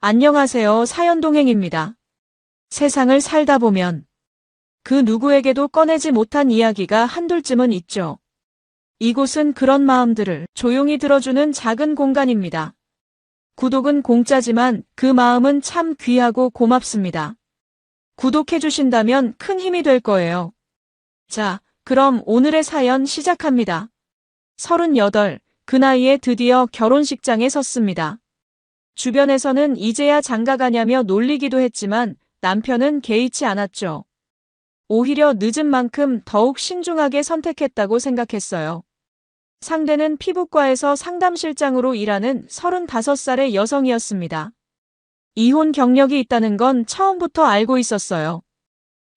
안녕하세요. 사연동행입니다. 세상을 살다 보면 그 누구에게도 꺼내지 못한 이야기가 한둘쯤은 있죠. 이곳은 그런 마음들을 조용히 들어주는 작은 공간입니다. 구독은 공짜지만 그 마음은 참 귀하고 고맙습니다. 구독해주신다면 큰 힘이 될 거예요. 자, 그럼 오늘의 사연 시작합니다. 38, 그 나이에 드디어 결혼식장에 섰습니다. 주변에서는 이제야 장가가냐며 놀리기도 했지만 남편은 개의치 않았죠. 오히려 늦은 만큼 더욱 신중하게 선택했다고 생각했어요. 상대는 피부과에서 상담실장으로 일하는 35살의 여성이었습니다. 이혼 경력이 있다는 건 처음부터 알고 있었어요.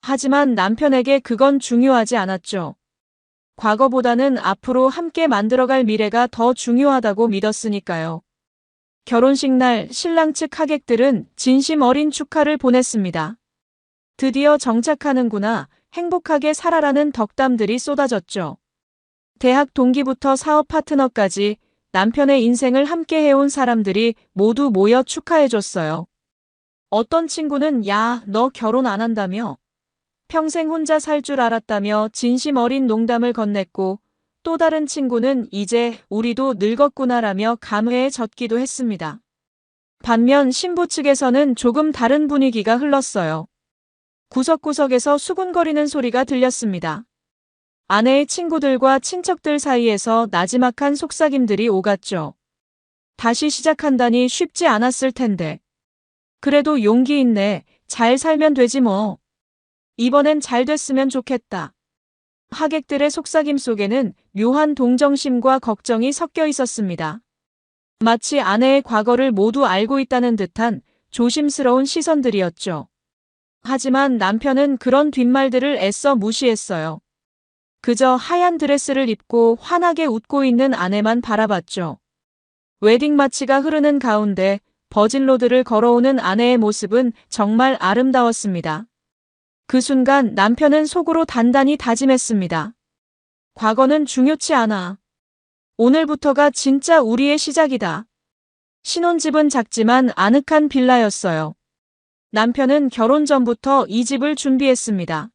하지만 남편에게 그건 중요하지 않았죠. 과거보다는 앞으로 함께 만들어갈 미래가 더 중요하다고 믿었으니까요. 결혼식 날 신랑 측 하객들은 진심 어린 축하를 보냈습니다. 드디어 정착하는구나, 행복하게 살아라는 덕담들이 쏟아졌죠. 대학 동기부터 사업 파트너까지 남편의 인생을 함께 해온 사람들이 모두 모여 축하해줬어요. 어떤 친구는 야, 너 결혼 안 한다며? 평생 혼자 살 줄 알았다며 진심 어린 농담을 건넸고, 또 다른 친구는 이제 우리도 늙었구나라며 감회에 젖기도 했습니다. 반면 신부 측에서는 조금 다른 분위기가 흘렀어요. 구석구석에서 수군거리는 소리가 들렸습니다. 아내의 친구들과 친척들 사이에서 나지막한 속삭임들이 오갔죠. 다시 시작한다니 쉽지 않았을 텐데. 그래도 용기 있네. 잘 살면 되지 뭐. 이번엔 잘 됐으면 좋겠다. 하객들의 속삭임 속에는 묘한 동정심과 걱정이 섞여 있었습니다. 마치 아내의 과거를 모두 알고 있다는 듯한 조심스러운 시선들이었죠. 하지만 남편은 그런 뒷말들을 애써 무시했어요. 그저 하얀 드레스를 입고 환하게 웃고 있는 아내만 바라봤죠. 웨딩 마치가 흐르는 가운데 버진로드를 걸어오는 아내의 모습은 정말 아름다웠습니다. 그 순간 남편은 속으로 단단히 다짐했습니다. 과거는 중요치 않아. 오늘부터가 진짜 우리의 시작이다. 신혼집은 작지만 아늑한 빌라였어요. 남편은 결혼 전부터 이 집을 준비했습니다.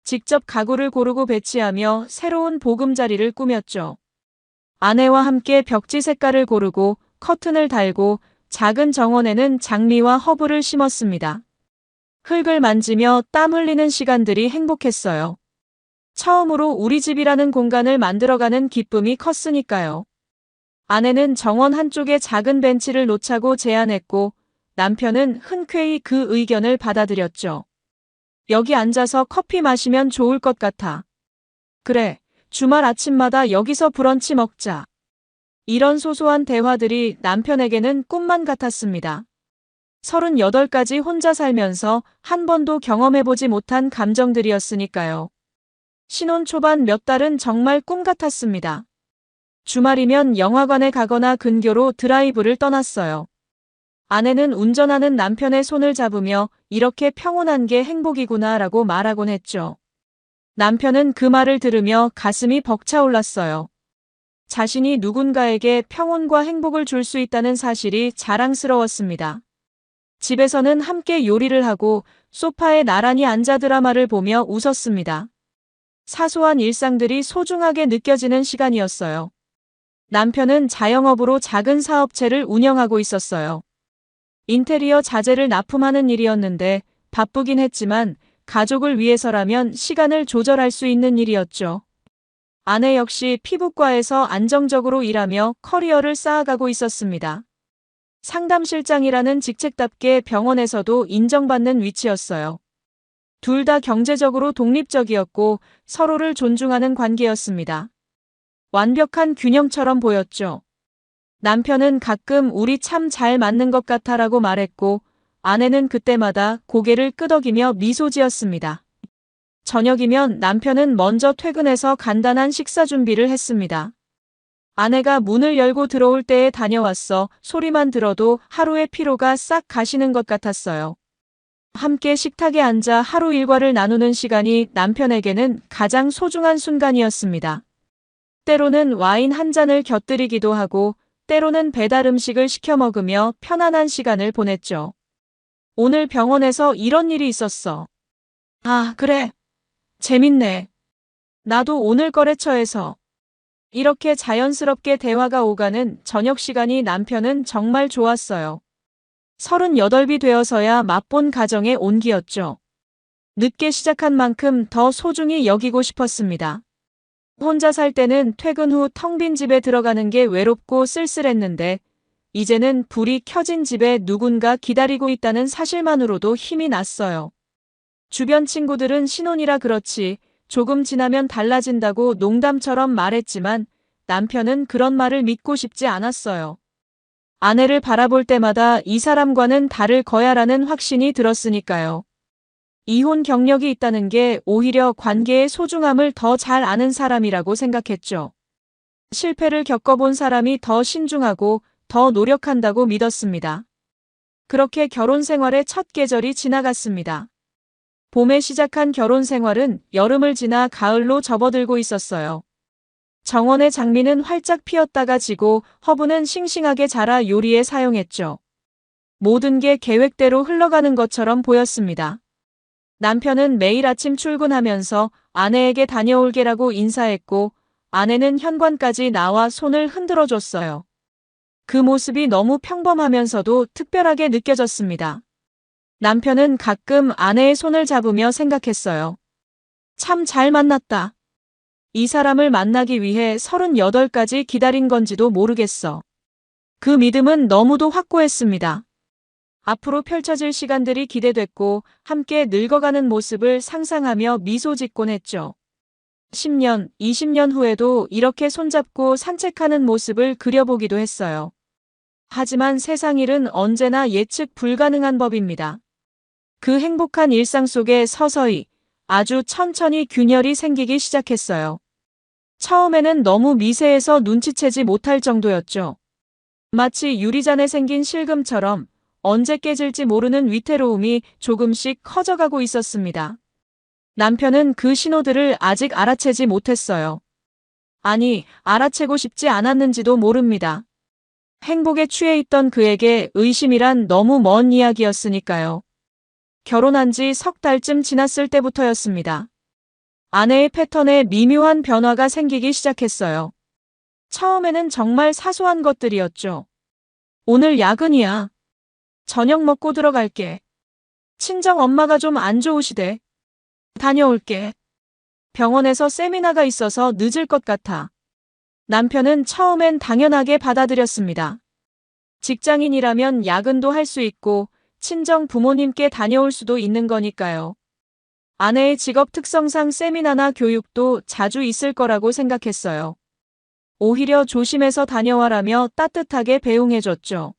직접 가구를 고르고 배치하며 새로운 보금자리를 꾸몄죠. 아내와 함께 벽지 색깔을 고르고 커튼을 달고 작은 정원에는 장미와 허브를 심었습니다. 흙을 만지며 땀 흘리는 시간들이 행복했어요. 처음으로 우리 집이라는 공간을 만들어가는 기쁨이 컸으니까요. 아내는 정원 한쪽에 작은 벤치를 놓자고 제안했고 남편은 흔쾌히 그 의견을 받아들였죠. 여기 앉아서 커피 마시면 좋을 것 같아. 그래, 주말 아침마다 여기서 브런치 먹자. 이런 소소한 대화들이 남편에게는 꿈만 같았습니다. 38까지 혼자 살면서 한 번도 경험해보지 못한 감정들이었으니까요. 신혼 초반 몇 달은 정말 꿈 같았습니다. 주말이면 영화관에 가거나 근교로 드라이브를 떠났어요. 아내는 운전하는 남편의 손을 잡으며 이렇게 평온한 게 행복이구나라고 말하곤 했죠. 남편은 그 말을 들으며 가슴이 벅차올랐어요. 자신이 누군가에게 평온과 행복을 줄 수 있다는 사실이 자랑스러웠습니다. 집에서는 함께 요리를 하고 소파에 나란히 앉아 드라마를 보며 웃었습니다. 사소한 일상들이 소중하게 느껴지는 시간이었어요. 남편은 자영업으로 작은 사업체를 운영하고 있었어요. 인테리어 자재를 납품하는 일이었는데 바쁘긴 했지만 가족을 위해서라면 시간을 조절할 수 있는 일이었죠. 아내 역시 피부과에서 안정적으로 일하며 커리어를 쌓아가고 있었습니다. 상담실장이라는 직책답게 병원에서도 인정받는 위치였어요. 둘 다 경제적으로 독립적이었고 서로를 존중하는 관계였습니다. 완벽한 균형처럼 보였죠. 남편은 가끔 우리 참 잘 맞는 것 같아라고 말했고 아내는 그때마다 고개를 끄덕이며 미소 지었습니다. 저녁이면 남편은 먼저 퇴근해서 간단한 식사 준비를 했습니다. 아내가 문을 열고 들어올 때에 다녀왔어 소리만 들어도 하루의 피로가 싹 가시는 것 같았어요. 함께 식탁에 앉아 하루 일과를 나누는 시간이 남편에게는 가장 소중한 순간이었습니다. 때로는 와인 한 잔을 곁들이기도 하고 때로는 배달 음식을 시켜 먹으며 편안한 시간을 보냈죠. 오늘 병원에서 이런 일이 있었어. 아, 그래. 재밌네. 나도 오늘 거래처에서. 이렇게 자연스럽게 대화가 오가는 저녁 시간이 남편은 정말 좋았어요. 38이 되어서야 맛본 가정의 온기였죠. 늦게 시작한 만큼 더 소중히 여기고 싶었습니다. 혼자 살 때는 퇴근 후 텅 빈 집에 들어가는 게 외롭고 쓸쓸했는데 이제는 불이 켜진 집에 누군가 기다리고 있다는 사실만으로도 힘이 났어요. 주변 친구들은 신혼이라 그렇지 조금 지나면 달라진다고 농담처럼 말했지만 남편은 그런 말을 믿고 싶지 않았어요. 아내를 바라볼 때마다 이 사람과는 다를 거야라는 확신이 들었으니까요. 이혼 경력이 있다는 게 오히려 관계의 소중함을 더 잘 아는 사람이라고 생각했죠. 실패를 겪어본 사람이 더 신중하고 더 노력한다고 믿었습니다. 그렇게 결혼 생활의 첫 계절이 지나갔습니다. 봄에 시작한 결혼 생활은 여름을 지나 가을로 접어들고 있었어요. 정원의 장미는 활짝 피었다가 지고 허브는 싱싱하게 자라 요리에 사용했죠. 모든 게 계획대로 흘러가는 것처럼 보였습니다. 남편은 매일 아침 출근하면서 아내에게 다녀올게라고 인사했고 아내는 현관까지 나와 손을 흔들어 줬어요. 그 모습이 너무 평범하면서도 특별하게 느껴졌습니다. 남편은 가끔 아내의 손을 잡으며 생각했어요. 참 잘 만났다. 이 사람을 만나기 위해 38까지 기다린 건지도 모르겠어. 그 믿음은 너무도 확고했습니다. 앞으로 펼쳐질 시간들이 기대됐고 함께 늙어가는 모습을 상상하며 미소 짓곤 했죠. 10년, 20년 후에도 이렇게 손잡고 산책하는 모습을 그려보기도 했어요. 하지만 세상 일은 언제나 예측 불가능한 법입니다. 그 행복한 일상 속에 서서히 아주 천천히 균열이 생기기 시작했어요. 처음에는 너무 미세해서 눈치채지 못할 정도였죠. 마치 유리잔에 생긴 실금처럼 언제 깨질지 모르는 위태로움이 조금씩 커져가고 있었습니다. 남편은 그 신호들을 아직 알아채지 못했어요. 아니, 알아채고 싶지 않았는지도 모릅니다. 행복에 취해 있던 그에게 의심이란 너무 먼 이야기였으니까요. 결혼한 지 석 달쯤 지났을 때부터였습니다. 아내의 패턴에 미묘한 변화가 생기기 시작했어요. 처음에는 정말 사소한 것들이었죠. 오늘 야근이야. 저녁 먹고 들어갈게. 친정 엄마가 좀 안 좋으시대. 다녀올게. 병원에서 세미나가 있어서 늦을 것 같아. 남편은 처음엔 당연하게 받아들였습니다. 직장인이라면 야근도 할 수 있고 친정 부모님께 다녀올 수도 있는 거니까요. 아내의 직업 특성상 세미나나 교육도 자주 있을 거라고 생각했어요. 오히려 조심해서 다녀와라며 따뜻하게 배웅해줬죠.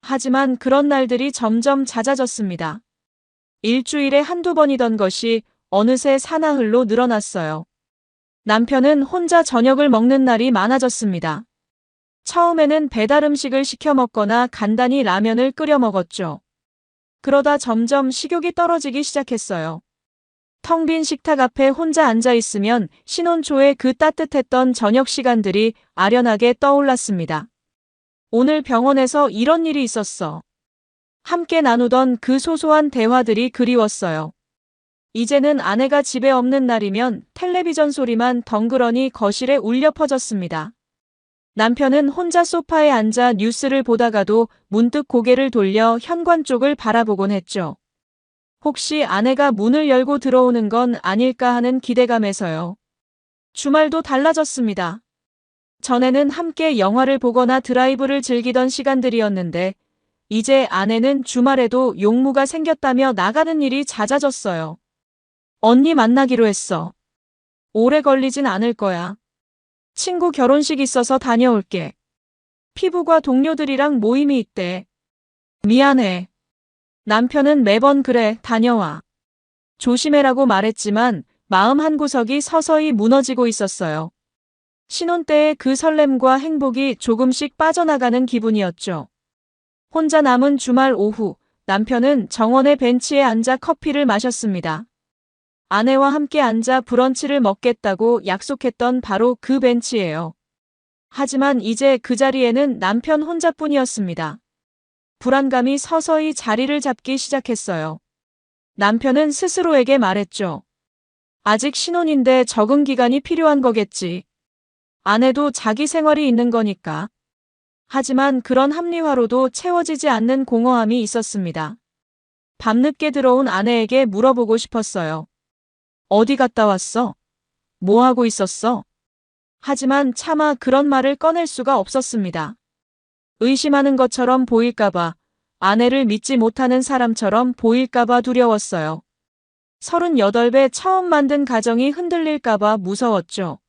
하지만 그런 날들이 점점 잦아졌습니다. 일주일에 한두 번이던 것이 어느새 사나흘로 늘어났어요. 남편은 혼자 저녁을 먹는 날이 많아졌습니다. 처음에는 배달 음식을 시켜 먹거나 간단히 라면을 끓여 먹었죠. 그러다 점점 식욕이 떨어지기 시작했어요. 텅 빈 식탁 앞에 혼자 앉아 있으면 신혼 초의 그 따뜻했던 저녁 시간들이 아련하게 떠올랐습니다. 오늘 병원에서 이런 일이 있었어. 함께 나누던 그 소소한 대화들이 그리웠어요. 이제는 아내가 집에 없는 날이면 텔레비전 소리만 덩그러니 거실에 울려 퍼졌습니다. 남편은 혼자 소파에 앉아 뉴스를 보다가도 문득 고개를 돌려 현관 쪽을 바라보곤 했죠. 혹시 아내가 문을 열고 들어오는 건 아닐까 하는 기대감에서요. 주말도 달라졌습니다. 전에는 함께 영화를 보거나 드라이브를 즐기던 시간들이었는데 이제 아내는 주말에도 용무가 생겼다며 나가는 일이 잦아졌어요. 언니 만나기로 했어. 오래 걸리진 않을 거야. 친구 결혼식 있어서 다녀올게. 피부과 동료들이랑 모임이 있대. 미안해. 남편은 매번 그래, 다녀와. 조심해라고 말했지만 마음 한구석이 서서히 무너지고 있었어요. 신혼 때의 그 설렘과 행복이 조금씩 빠져나가는 기분이었죠. 혼자 남은 주말 오후, 남편은 정원의 벤치에 앉아 커피를 마셨습니다. 아내와 함께 앉아 브런치를 먹겠다고 약속했던 바로 그 벤치예요. 하지만 이제 그 자리에는 남편 혼자뿐이었습니다. 불안감이 서서히 자리를 잡기 시작했어요. 남편은 스스로에게 말했죠. 아직 신혼인데 적응 기간이 필요한 거겠지. 아내도 자기 생활이 있는 거니까. 하지만 그런 합리화로도 채워지지 않는 공허함이 있었습니다. 밤늦게 들어온 아내에게 물어보고 싶었어요. 어디 갔다 왔어? 뭐 하고 있었어? 하지만 차마 그런 말을 꺼낼 수가 없었습니다. 의심하는 것처럼 보일까봐, 아내를 믿지 못하는 사람처럼 보일까봐 두려웠어요. 38배 처음 만든 가정이 흔들릴까봐 무서웠죠.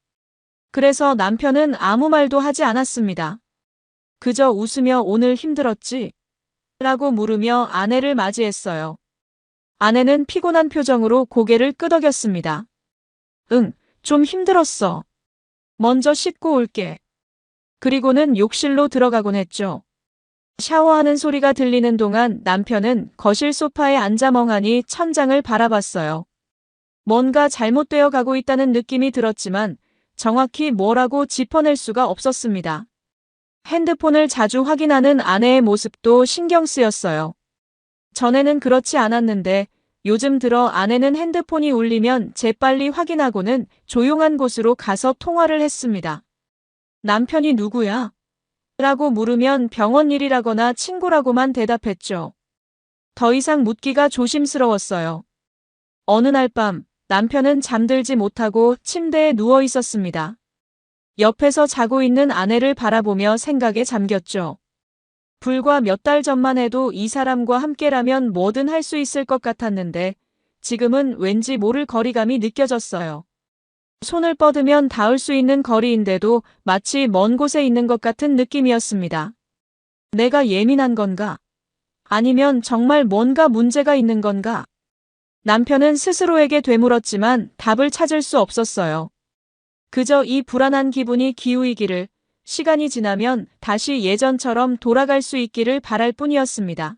그래서 남편은 아무 말도 하지 않았습니다. 그저 웃으며 오늘 힘들었지? 라고 물으며 아내를 맞이했어요. 아내는 피곤한 표정으로 고개를 끄덕였습니다. 응, 좀 힘들었어. 먼저 씻고 올게. 그리고는 욕실로 들어가곤 했죠. 샤워하는 소리가 들리는 동안 남편은 거실 소파에 앉아 멍하니 천장을 바라봤어요. 뭔가 잘못되어 가고 있다는 느낌이 들었지만 정확히 뭐라고 짚어낼 수가 없었습니다. 핸드폰을 자주 확인하는 아내의 모습도 신경 쓰였어요. 전에는 그렇지 않았는데 요즘 들어 아내는 핸드폰이 울리면 재빨리 확인하고는 조용한 곳으로 가서 통화를 했습니다. 남편이 누구야? 라고 물으면 병원 일이라거나 친구라고만 대답했죠. 더 이상 묻기가 조심스러웠어요. 어느 날 밤 남편은 잠들지 못하고 침대에 누워 있었습니다. 옆에서 자고 있는 아내를 바라보며 생각에 잠겼죠. 불과 몇 달 전만 해도 이 사람과 함께라면 뭐든 할 수 있을 것 같았는데 지금은 왠지 모를 거리감이 느껴졌어요. 손을 뻗으면 닿을 수 있는 거리인데도 마치 먼 곳에 있는 것 같은 느낌이었습니다. 내가 예민한 건가? 아니면 정말 뭔가 문제가 있는 건가? 남편은 스스로에게 되물었지만 답을 찾을 수 없었어요. 그저 이 불안한 기분이 기우이기를, 시간이 지나면 다시 예전처럼 돌아갈 수 있기를 바랄 뿐이었습니다.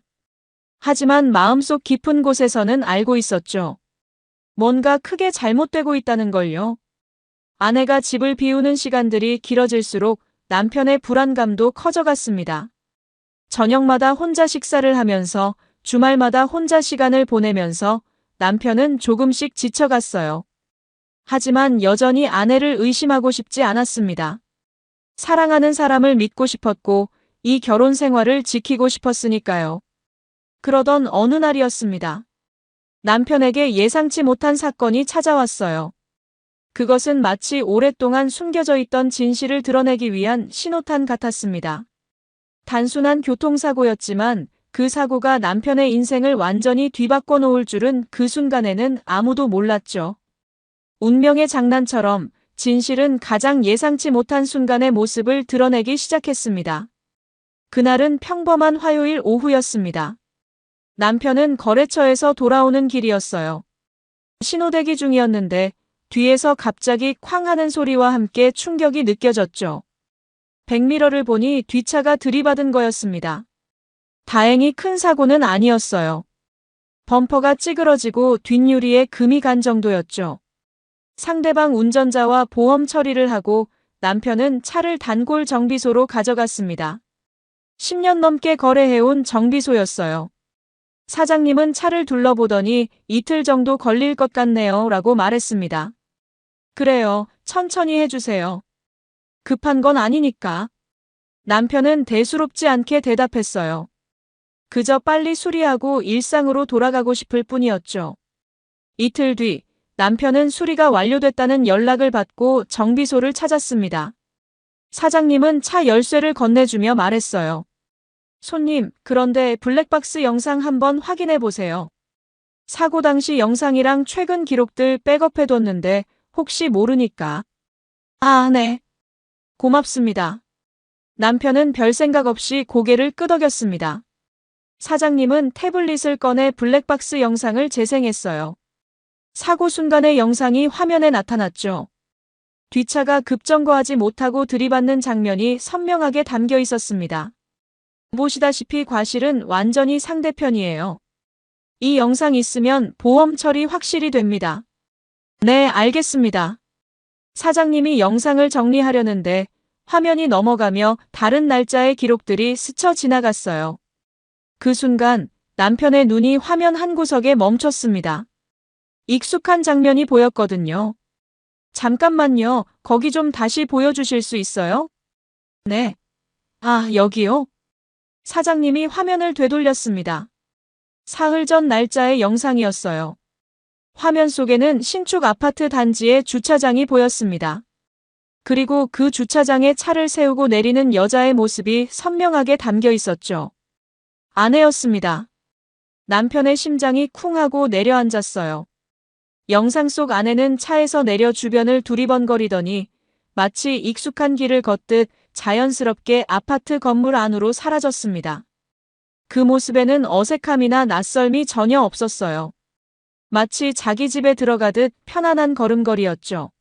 하지만 마음속 깊은 곳에서는 알고 있었죠. 뭔가 크게 잘못되고 있다는 걸요. 아내가 집을 비우는 시간들이 길어질수록 남편의 불안감도 커져갔습니다. 저녁마다 혼자 식사를 하면서 주말마다 혼자 시간을 보내면서 남편은 조금씩 지쳐갔어요. 하지만 여전히 아내를 의심하고 싶지 않았습니다. 사랑하는 사람을 믿고 싶었고 이 결혼 생활을 지키고 싶었으니까요. 그러던 어느 날이었습니다. 남편에게 예상치 못한 사건이 찾아왔어요. 그것은 마치 오랫동안 숨겨져 있던 진실을 드러내기 위한 신호탄 같았습니다. 단순한 교통사고였지만 그 사고가 남편의 인생을 완전히 뒤바꿔 놓을 줄은 그 순간에는 아무도 몰랐죠. 운명의 장난처럼 진실은 가장 예상치 못한 순간의 모습을 드러내기 시작했습니다. 그날은 평범한 화요일 오후였습니다. 남편은 거래처에서 돌아오는 길이었어요. 신호대기 중이었는데 뒤에서 갑자기 쾅 하는 소리와 함께 충격이 느껴졌죠. 백미러를 보니 뒷차가 들이받은 거였습니다. 다행히 큰 사고는 아니었어요. 범퍼가 찌그러지고 뒷유리에 금이 간 정도였죠. 상대방 운전자와 보험 처리를 하고 남편은 차를 단골 정비소로 가져갔습니다. 10년 넘게 거래해온 정비소였어요. 사장님은 차를 둘러보더니 이틀 정도 걸릴 것 같네요 라고 말했습니다. 그래요, 천천히 해주세요. 급한 건 아니니까. 남편은 대수롭지 않게 대답했어요. 그저 빨리 수리하고 일상으로 돌아가고 싶을 뿐이었죠. 이틀 뒤 남편은 수리가 완료됐다는 연락을 받고 정비소를 찾았습니다. 사장님은 차 열쇠를 건네주며 말했어요. 손님, 그런데 블랙박스 영상 한번 확인해 보세요. 사고 당시 영상이랑 최근 기록들 백업해뒀는데 혹시 모르니까. 아, 네. 고맙습니다. 남편은 별 생각 없이 고개를 끄덕였습니다. 사장님은 태블릿을 꺼내 블랙박스 영상을 재생했어요. 사고 순간의 영상이 화면에 나타났죠. 뒷차가 급정거하지 못하고 들이받는 장면이 선명하게 담겨 있었습니다. 보시다시피 과실은 완전히 상대편이에요. 이 영상 있으면 보험 처리 확실히 됩니다. 네, 알겠습니다. 사장님이 영상을 정리하려는데 화면이 넘어가며 다른 날짜의 기록들이 스쳐 지나갔어요. 그 순간 남편의 눈이 화면 한 구석에 멈췄습니다. 익숙한 장면이 보였거든요. 잠깐만요. 거기 좀 다시 보여주실 수 있어요? 네. 아, 여기요? 사장님이 화면을 되돌렸습니다. 사흘 전 날짜의 영상이었어요. 화면 속에는 신축 아파트 단지의 주차장이 보였습니다. 그리고 그 주차장에 차를 세우고 내리는 여자의 모습이 선명하게 담겨 있었죠. 아내였습니다. 남편의 심장이 쿵 하고 내려앉았어요. 영상 속 아내는 차에서 내려 주변을 두리번거리더니 마치 익숙한 길을 걷듯 자연스럽게 아파트 건물 안으로 사라졌습니다. 그 모습에는 어색함이나 낯설미 전혀 없었어요. 마치 자기 집에 들어가듯 편안한 걸음걸이였죠.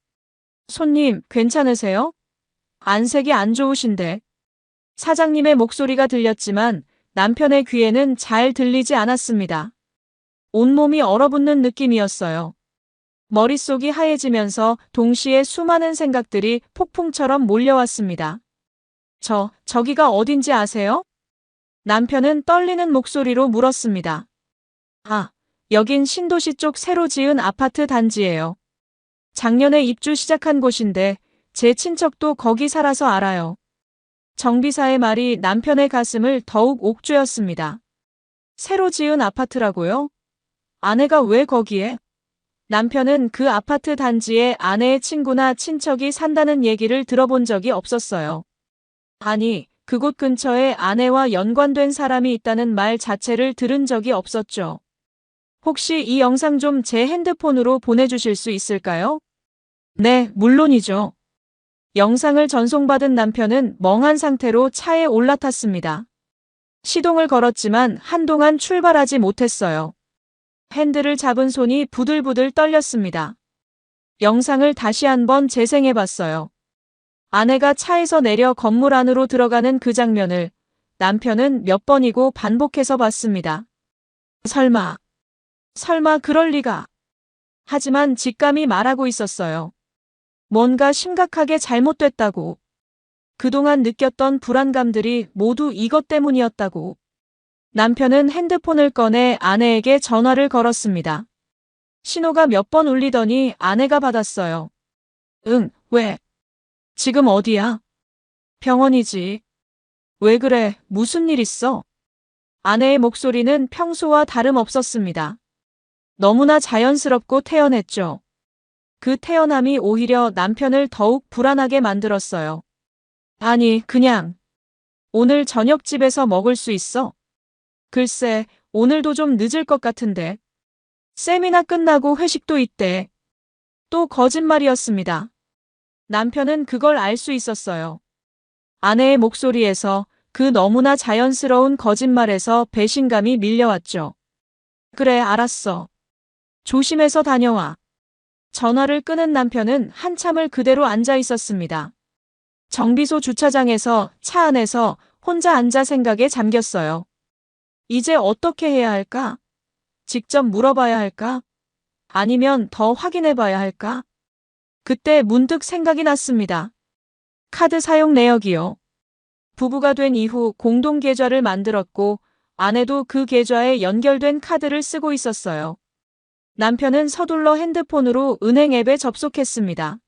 손님, 괜찮으세요? 안색이 안 좋으신데. 사장님의 목소리가 들렸지만 남편의 귀에는 잘 들리지 않았습니다. 온몸이 얼어붙는 느낌이었어요. 머릿속이 하얘지면서 동시에 수많은 생각들이 폭풍처럼 몰려왔습니다. 저기가 어딘지 아세요? 남편은 떨리는 목소리로 물었습니다. 아, 여긴 신도시 쪽 새로 지은 아파트 단지예요. 작년에 입주 시작한 곳인데 제 친척도 거기 살아서 알아요. 정비사의 말이 남편의 가슴을 더욱 옥죄었습니다. 새로 지은 아파트라고요? 아내가 왜 거기에? 남편은 그 아파트 단지에 아내의 친구나 친척이 산다는 얘기를 들어본 적이 없었어요. 아니, 그곳 근처에 아내와 연관된 사람이 있다는 말 자체를 들은 적이 없었죠. 혹시 이 영상 좀 제 핸드폰으로 보내주실 수 있을까요? 네, 물론이죠. 영상을 전송받은 남편은 멍한 상태로 차에 올라탔습니다. 시동을 걸었지만 한동안 출발하지 못했어요. 핸들을 잡은 손이 부들부들 떨렸습니다. 영상을 다시 한번 재생해봤어요. 아내가 차에서 내려 건물 안으로 들어가는 그 장면을 남편은 몇 번이고 반복해서 봤습니다. 설마 그럴 리가. 하지만 직감이 말하고 있었어요. 뭔가 심각하게 잘못됐다고. 그동안 느꼈던 불안감들이 모두 이것 때문이었다고. 남편은 핸드폰을 꺼내 아내에게 전화를 걸었습니다. 신호가 몇 번 울리더니 아내가 받았어요. 응, 왜? 지금 어디야? 병원이지. 왜 그래? 무슨 일 있어? 아내의 목소리는 평소와 다름없었습니다. 너무나 자연스럽고 태연했죠. 그 태연함이 오히려 남편을 더욱 불안하게 만들었어요. 아니, 그냥 오늘 저녁 집에서 먹을 수 있어? 글쎄, 오늘도 좀 늦을 것 같은데. 세미나 끝나고 회식도 있대. 또 거짓말이었습니다. 남편은 그걸 알 수 있었어요. 아내의 목소리에서 그 너무나 자연스러운 거짓말에서 배신감이 밀려왔죠. 그래, 알았어. 조심해서 다녀와. 전화를 끊은 남편은 한참을 그대로 앉아 있었습니다. 정비소 주차장에서 차 안에서 혼자 앉아 생각에 잠겼어요. 이제 어떻게 해야 할까? 직접 물어봐야 할까? 아니면 더 확인해봐야 할까? 그때 문득 생각이 났습니다. 카드 사용 내역이요. 부부가 된 이후 공동 계좌를 만들었고 아내도 그 계좌에 연결된 카드를 쓰고 있었어요. 남편은 서둘러 핸드폰으로 은행 앱에 접속했습니다.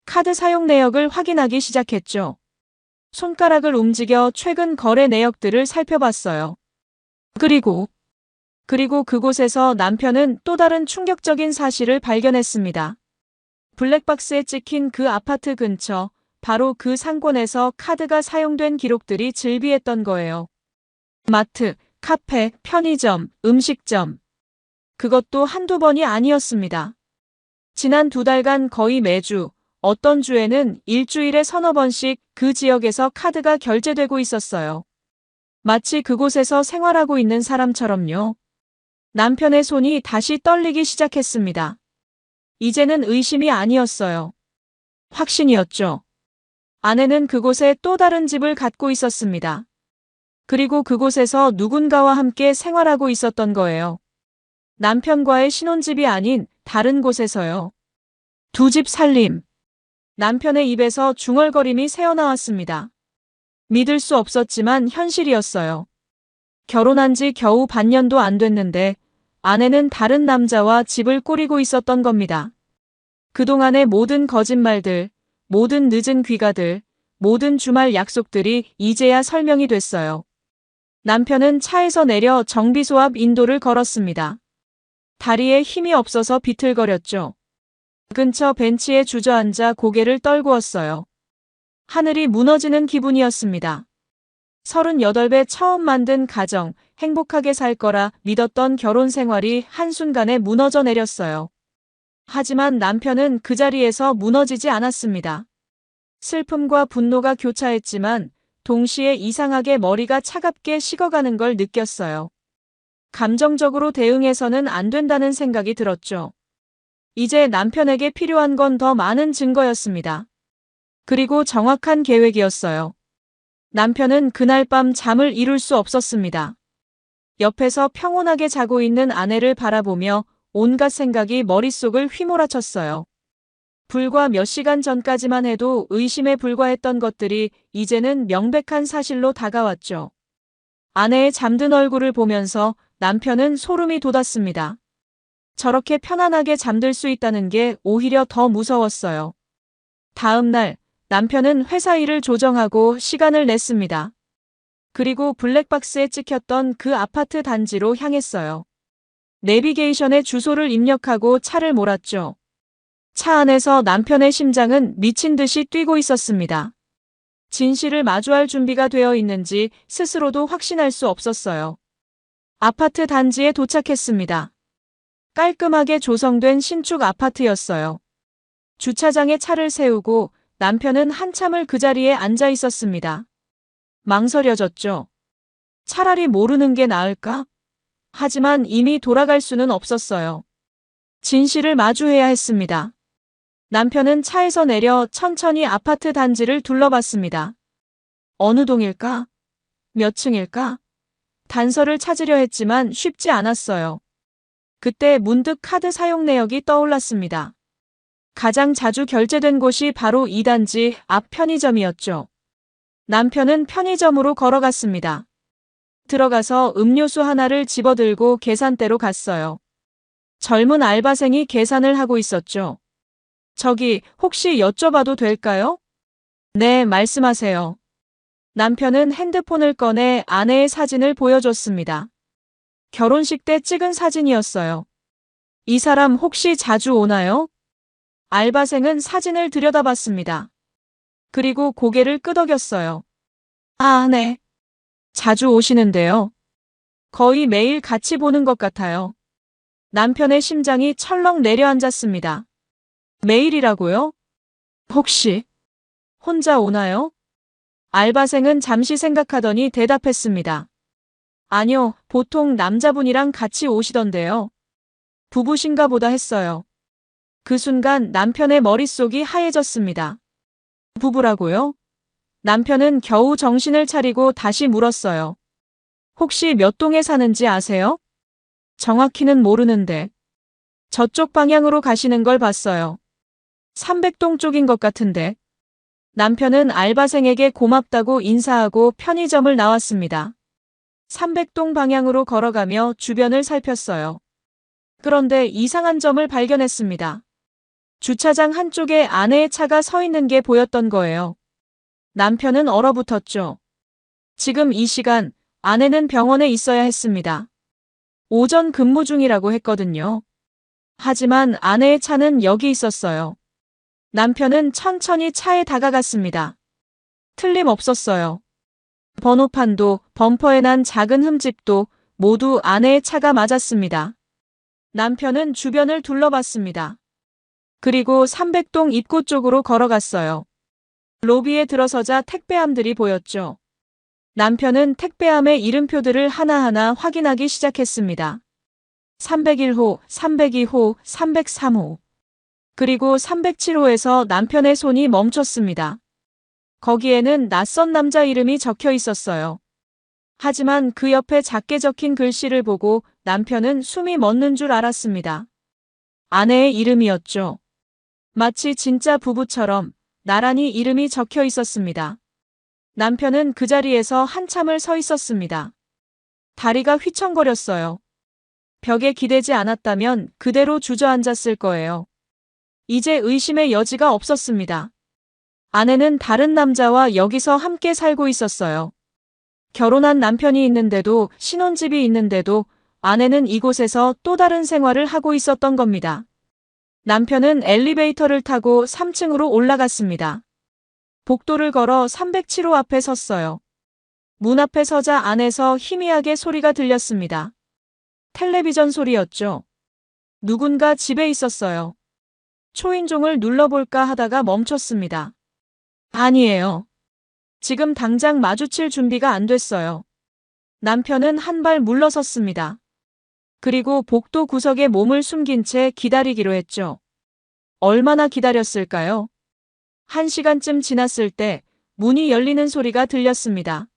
카드 사용 내역을 확인하기 시작했죠. 손가락을 움직여 최근 거래 내역들을 살펴봤어요. 그리고 그곳에서 남편은 또 다른 충격적인 사실을 발견했습니다. 블랙박스에 찍힌 그 아파트 근처, 바로 그 상권에서 카드가 사용된 기록들이 즐비했던 거예요. 마트, 카페, 편의점, 음식점. 그것도 한두 번이 아니었습니다. 지난 2달간 거의 매주, 어떤 주에는 일주일에 서너 번씩 그 지역에서 카드가 결제되고 있었어요. 마치 그곳에서 생활하고 있는 사람처럼요. 남편의 손이 다시 떨리기 시작했습니다. 이제는 의심이 아니었어요. 확신이었죠. 아내는 그곳에 또 다른 집을 갖고 있었습니다. 그리고 그곳에서 누군가와 함께 생활하고 있었던 거예요. 남편과의 신혼집이 아닌 다른 곳에서요. 두 집 살림. 남편의 입에서 중얼거림이 새어나왔습니다. 믿을 수 없었지만 현실이었어요. 결혼한 지 겨우 반년도 안 됐는데 아내는 다른 남자와 집을 꾸리고 있었던 겁니다. 그동안의 모든 거짓말들, 모든 늦은 귀가들, 모든 주말 약속들이 이제야 설명이 됐어요. 남편은 차에서 내려 정비소 앞 인도를 걸었습니다. 다리에 힘이 없어서 비틀거렸죠. 근처 벤치에 주저앉아 고개를 떨구었어요. 하늘이 무너지는 기분이었습니다. 38배 처음 만든 가정, 행복하게 살 거라 믿었던 결혼 생활이 한순간에 무너져 내렸어요. 하지만 남편은 그 자리에서 무너지지 않았습니다. 슬픔과 분노가 교차했지만 동시에 이상하게 머리가 차갑게 식어가는 걸 느꼈어요. 감정적으로 대응해서는 안 된다는 생각이 들었죠. 이제 남편에게 필요한 건 더 많은 증거였습니다. 그리고 정확한 계획이었어요. 남편은 그날 밤 잠을 이룰 수 없었습니다. 옆에서 평온하게 자고 있는 아내를 바라보며 온갖 생각이 머릿속을 휘몰아쳤어요. 불과 몇 시간 전까지만 해도 의심에 불과했던 것들이 이제는 명백한 사실로 다가왔죠. 아내의 잠든 얼굴을 보면서 남편은 소름이 돋았습니다. 저렇게 편안하게 잠들 수 있다는 게 오히려 더 무서웠어요. 다음 날 남편은 회사 일을 조정하고 시간을 냈습니다. 그리고 블랙박스에 찍혔던 그 아파트 단지로 향했어요. 내비게이션에 주소를 입력하고 차를 몰았죠. 차 안에서 남편의 심장은 미친 듯이 뛰고 있었습니다. 진실을 마주할 준비가 되어 있는지 스스로도 확신할 수 없었어요. 아파트 단지에 도착했습니다. 깔끔하게 조성된 신축 아파트였어요. 주차장에 차를 세우고 남편은 한참을 그 자리에 앉아 있었습니다. 망설여졌죠. 차라리 모르는 게 나을까? 하지만 이미 돌아갈 수는 없었어요. 진실을 마주해야 했습니다. 남편은 차에서 내려 천천히 아파트 단지를 둘러봤습니다. 어느 동일까? 몇 층일까? 단서를 찾으려 했지만 쉽지 않았어요. 그때 문득 카드 사용 내역이 떠올랐습니다. 가장 자주 결제된 곳이 바로 이 단지 앞 편의점이었죠. 남편은 편의점으로 걸어갔습니다. 들어가서 음료수 하나를 집어들고 계산대로 갔어요. 젊은 알바생이 계산을 하고 있었죠. 저기 혹시 여쭤봐도 될까요? 네, 말씀하세요. 남편은 핸드폰을 꺼내 아내의 사진을 보여줬습니다. 결혼식 때 찍은 사진이었어요. 이 사람 혹시 자주 오나요? 알바생은 사진을 들여다봤습니다. 그리고 고개를 끄덕였어요. 아, 네. 자주 오시는데요. 거의 매일 같이 보는 것 같아요. 남편의 심장이 철렁 내려앉았습니다. 매일이라고요? 혹시 혼자 오나요? 알바생은 잠시 생각하더니 대답했습니다. 아니요, 보통 남자분이랑 같이 오시던데요. 부부신가 보다 했어요. 그 순간 남편의 머릿속이 하얘졌습니다. 부부라고요? 남편은 겨우 정신을 차리고 다시 물었어요. 혹시 몇 동에 사는지 아세요? 정확히는 모르는데. 저쪽 방향으로 가시는 걸 봤어요. 300동 쪽인 것 같은데. 남편은 알바생에게 고맙다고 인사하고 편의점을 나왔습니다. 300동 방향으로 걸어가며 주변을 살폈어요. 그런데 이상한 점을 발견했습니다. 주차장 한쪽에 아내의 차가 서 있는 게 보였던 거예요. 남편은 얼어붙었죠. 지금 이 시간 아내는 병원에 있어야 했습니다. 오전 근무 중이라고 했거든요. 하지만 아내의 차는 여기 있었어요. 남편은 천천히 차에 다가갔습니다. 틀림없었어요. 번호판도 범퍼에 난 작은 흠집도 모두 아내의 차가 맞았습니다. 남편은 주변을 둘러봤습니다. 그리고 300동 입구 쪽으로 걸어갔어요. 로비에 들어서자 택배함들이 보였죠. 남편은 택배함의 이름표들을 하나하나 확인하기 시작했습니다. 301호, 302호, 303호. 그리고 307호에서 남편의 손이 멈췄습니다. 거기에는 낯선 남자 이름이 적혀 있었어요. 하지만 그 옆에 작게 적힌 글씨를 보고 남편은 숨이 멎는 줄 알았습니다. 아내의 이름이었죠. 마치 진짜 부부처럼 나란히 이름이 적혀 있었습니다. 남편은 그 자리에서 한참을 서 있었습니다. 다리가 휘청거렸어요. 벽에 기대지 않았다면 그대로 주저앉았을 거예요. 이제 의심의 여지가 없었습니다. 아내는 다른 남자와 여기서 함께 살고 있었어요. 결혼한 남편이 있는데도, 신혼집이 있는데도 아내는 이곳에서 또 다른 생활을 하고 있었던 겁니다. 남편은 엘리베이터를 타고 3층으로 올라갔습니다. 복도를 걸어 307호 앞에 섰어요. 문 앞에 서자 안에서 희미하게 소리가 들렸습니다. 텔레비전 소리였죠. 누군가 집에 있었어요. 초인종을 눌러볼까 하다가 멈췄습니다. 아니에요. 지금 당장 마주칠 준비가 안 됐어요. 남편은 한 발 물러섰습니다. 그리고 복도 구석에 몸을 숨긴 채 기다리기로 했죠. 얼마나 기다렸을까요? 1시간쯤 지났을 때 문이 열리는 소리가 들렸습니다.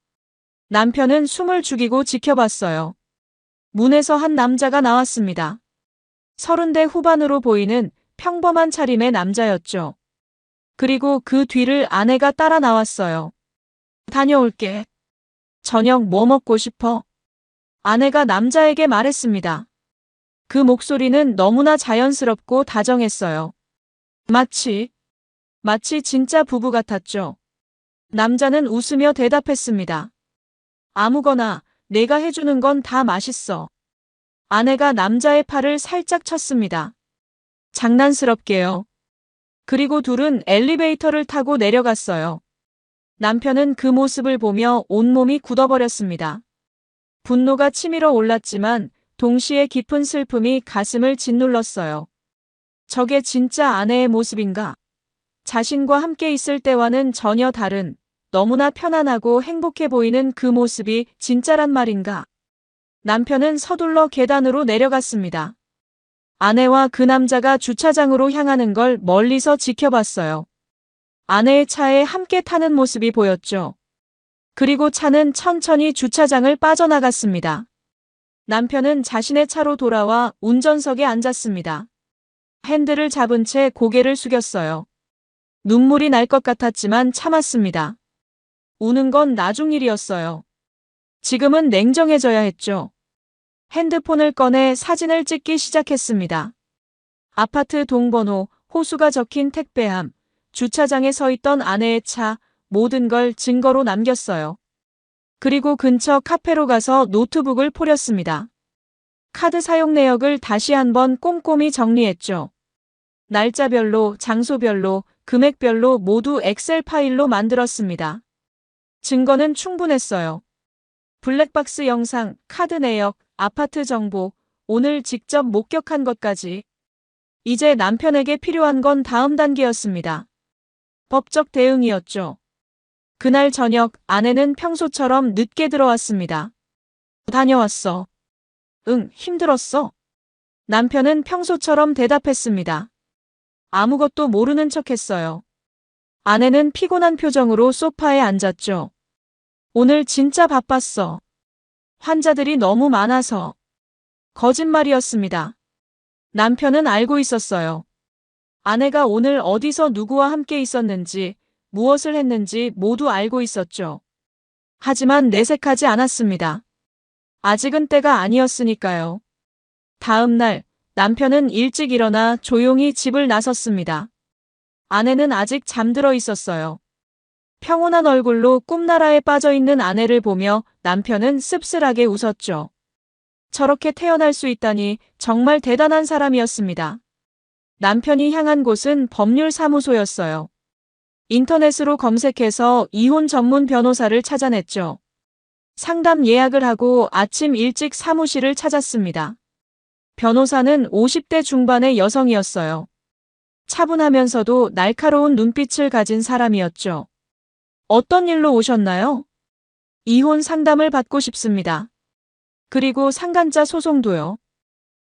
남편은 숨을 죽이고 지켜봤어요. 문에서 한 남자가 나왔습니다. 30대 후반으로 보이는 평범한 차림의 남자였죠. 그리고 그 뒤를 아내가 따라 나왔어요. 다녀올게. 저녁 뭐 먹고 싶어? 아내가 남자에게 말했습니다. 그 목소리는 너무나 자연스럽고 다정했어요. 마치 진짜 부부 같았죠. 남자는 웃으며 대답했습니다. 아무거나, 내가 해주는 건 다 맛있어. 아내가 남자의 팔을 살짝 쳤습니다. 장난스럽게요. 그리고 둘은 엘리베이터를 타고 내려갔어요. 남편은 그 모습을 보며 온몸이 굳어버렸습니다. 분노가 치밀어 올랐지만 동시에 깊은 슬픔이 가슴을 짓눌렀어요. 저게 진짜 아내의 모습인가? 자신과 함께 있을 때와는 전혀 다른, 너무나 편안하고 행복해 보이는 그 모습이 진짜란 말인가? 남편은 서둘러 계단으로 내려갔습니다. 아내와 그 남자가 주차장으로 향하는 걸 멀리서 지켜봤어요. 아내의 차에 함께 타는 모습이 보였죠. 그리고 차는 천천히 주차장을 빠져나갔습니다. 남편은 자신의 차로 돌아와 운전석에 앉았습니다. 핸들을 잡은 채 고개를 숙였어요. 눈물이 날 것 같았지만 참았습니다. 우는 건 나중 일이었어요. 지금은 냉정해져야 했죠. 핸드폰을 꺼내 사진을 찍기 시작했습니다. 아파트 동번호, 호수가 적힌 택배함, 주차장에 서 있던 아내의 차, 모든 걸 증거로 남겼어요. 그리고 근처 카페로 가서 노트북을 포렸습니다. 카드 사용 내역을 다시 한번 꼼꼼히 정리했죠. 날짜별로, 장소별로, 금액별로 모두 엑셀 파일로 만들었습니다. 증거는 충분했어요. 블랙박스 영상, 카드 내역, 아파트 정보, 오늘 직접 목격한 것까지. 이제 남편에게 필요한 건 다음 단계였습니다. 법적 대응이었죠. 그날 저녁 아내는 평소처럼 늦게 들어왔습니다. 다녀왔어. 응, 힘들었어. 남편은 평소처럼 대답했습니다. 아무것도 모르는 척했어요. 아내는 피곤한 표정으로 소파에 앉았죠. 오늘 진짜 바빴어. 환자들이 너무 많아서. 거짓말이었습니다. 남편은 알고 있었어요. 아내가 오늘 어디서 누구와 함께 있었는지, 무엇을 했는지 모두 알고 있었죠. 하지만 내색하지 않았습니다. 아직은 때가 아니었으니까요. 다음 날, 남편은 일찍 일어나 조용히 집을 나섰습니다. 아내는 아직 잠들어 있었어요. 평온한 얼굴로 꿈나라에 빠져있는 아내를 보며 남편은 씁쓸하게 웃었죠. 저렇게 태어날 수 있다니 정말 대단한 사람이었습니다. 남편이 향한 곳은 법률사무소였어요. 인터넷으로 검색해서 이혼 전문 변호사를 찾아냈죠. 상담 예약을 하고 아침 일찍 사무실을 찾았습니다. 변호사는 50대 중반의 여성이었어요. 차분하면서도 날카로운 눈빛을 가진 사람이었죠. 어떤 일로 오셨나요? 이혼 상담을 받고 싶습니다. 그리고 상간자 소송도요.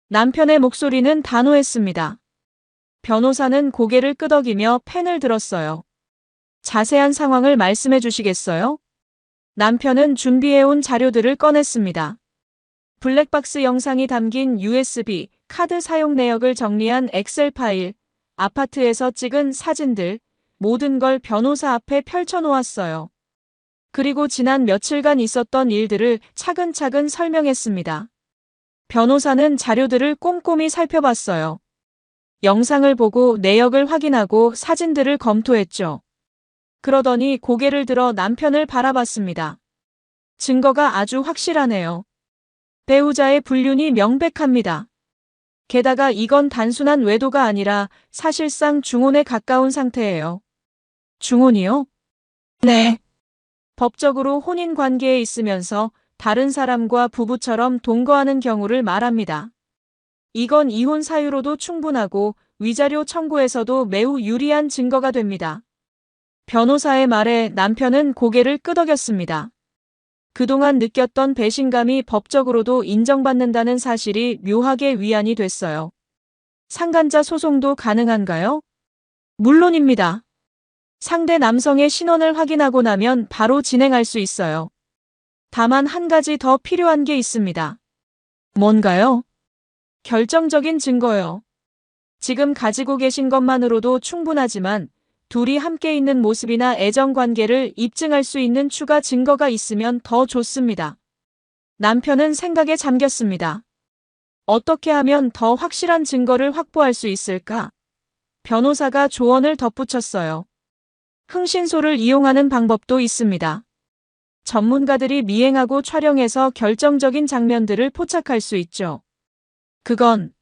남편의 목소리는 단호했습니다. 변호사는 고개를 끄덕이며 펜을 들었어요. 자세한 상황을 말씀해 주시겠어요? 남편은 준비해온 자료들을 꺼냈습니다. 블랙박스 영상이 담긴 USB, 카드 사용 내역을 정리한 엑셀 파일, 아파트에서 찍은 사진들, 모든 걸 변호사 앞에 펼쳐놓았어요. 그리고 지난 며칠간 있었던 일들을 차근차근 설명했습니다. 변호사는 자료들을 꼼꼼히 살펴봤어요. 영상을 보고 내역을 확인하고 사진들을 검토했죠. 그러더니 고개를 들어 남편을 바라봤습니다. 증거가 아주 확실하네요. 배우자의 불륜이 명백합니다. 게다가 이건 단순한 외도가 아니라 사실상 중혼에 가까운 상태예요. 중혼이요? 네. 법적으로 혼인 관계에 있으면서 다른 사람과 부부처럼 동거하는 경우를 말합니다. 이건 이혼 사유로도 충분하고 위자료 청구에서도 매우 유리한 증거가 됩니다. 변호사의 말에 남편은 고개를 끄덕였습니다. 그동안 느꼈던 배신감이 법적으로도 인정받는다는 사실이 묘하게 위안이 됐어요. 상간자 소송도 가능한가요? 물론입니다. 상대 남성의 신원을 확인하고 나면 바로 진행할 수 있어요. 다만 한 가지 더 필요한 게 있습니다. 뭔가요? 결정적인 증거요. 지금 가지고 계신 것만으로도 충분하지만 둘이 함께 있는 모습이나 애정 관계를 입증할 수 있는 추가 증거가 있으면 더 좋습니다. 남편은 생각에 잠겼습니다. 어떻게 하면 더 확실한 증거를 확보할 수 있을까? 변호사가 조언을 덧붙였어요. 흥신소를 이용하는 방법도 있습니다. 전문가들이 미행하고 촬영해서 결정적인 장면들을 포착할 수 있죠. 그건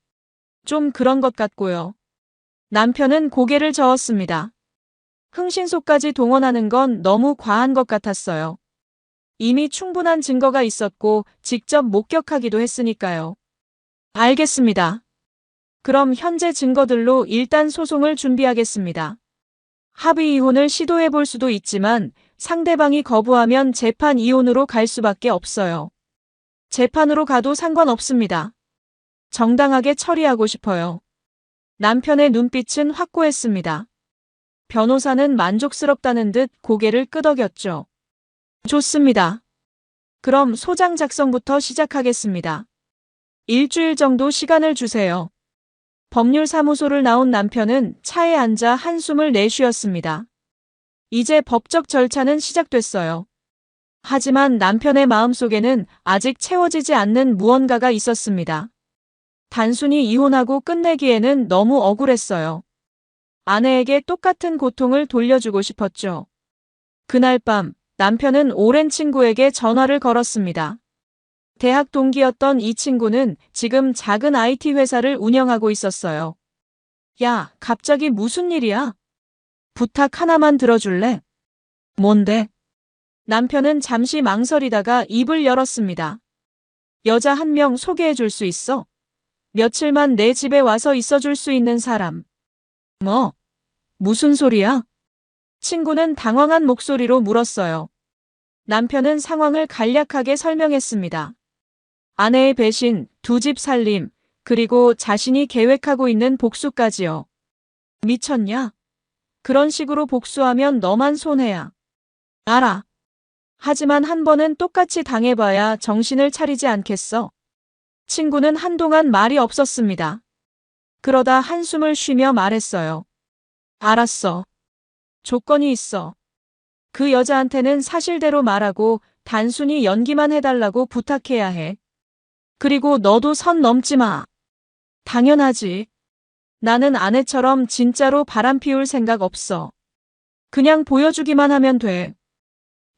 좀 그런 것 같고요. 남편은 고개를 저었습니다. 흥신소까지 동원하는 건 너무 과한 것 같았어요. 이미 충분한 증거가 있었고 직접 목격하기도 했으니까요. 알겠습니다. 그럼 현재 증거들로 일단 소송을 준비하겠습니다. 합의 이혼을 시도해 볼 수도 있지만 상대방이 거부하면 재판 이혼으로 갈 수밖에 없어요. 재판으로 가도 상관없습니다. 정당하게 처리하고 싶어요. 남편의 눈빛은 확고했습니다. 변호사는 만족스럽다는 듯 고개를 끄덕였죠. 좋습니다. 그럼 소장 작성부터 시작하겠습니다. 일주일 정도 시간을 주세요. 법률사무소를 나온 남편은 차에 앉아 한숨을 내쉬었습니다. 이제 법적 절차는 시작됐어요. 하지만 남편의 마음속에는 아직 채워지지 않는 무언가가 있었습니다. 단순히 이혼하고 끝내기에는 너무 억울했어요. 아내에게 똑같은 고통을 돌려주고 싶었죠. 그날 밤 남편은 오랜 친구에게 전화를 걸었습니다. 대학 동기였던 이 친구는 지금 작은 IT 회사를 운영하고 있었어요. 야, 갑자기 무슨 일이야? 부탁 하나만 들어줄래? 뭔데? 남편은 잠시 망설이다가 입을 열었습니다. 여자 한 명 소개해 줄 수 있어? 며칠만 내 집에 와서 있어줄 수 있는 사람. 뭐? 무슨 소리야? 친구는 당황한 목소리로 물었어요. 남편은 상황을 간략하게 설명했습니다. 아내의 배신, 두 집 살림, 그리고 자신이 계획하고 있는 복수까지요. 미쳤냐? 그런 식으로 복수하면 너만 손해야. 알아. 하지만 한 번은 똑같이 당해봐야 정신을 차리지 않겠어? 친구는 한동안 말이 없었습니다. 그러다 한숨을 쉬며 말했어요. 알았어. 조건이 있어. 그 여자한테는 사실대로 말하고 단순히 연기만 해달라고 부탁해야 해. 그리고 너도 선 넘지 마. 당연하지. 나는 아내처럼 진짜로 바람 피울 생각 없어. 그냥 보여주기만 하면 돼.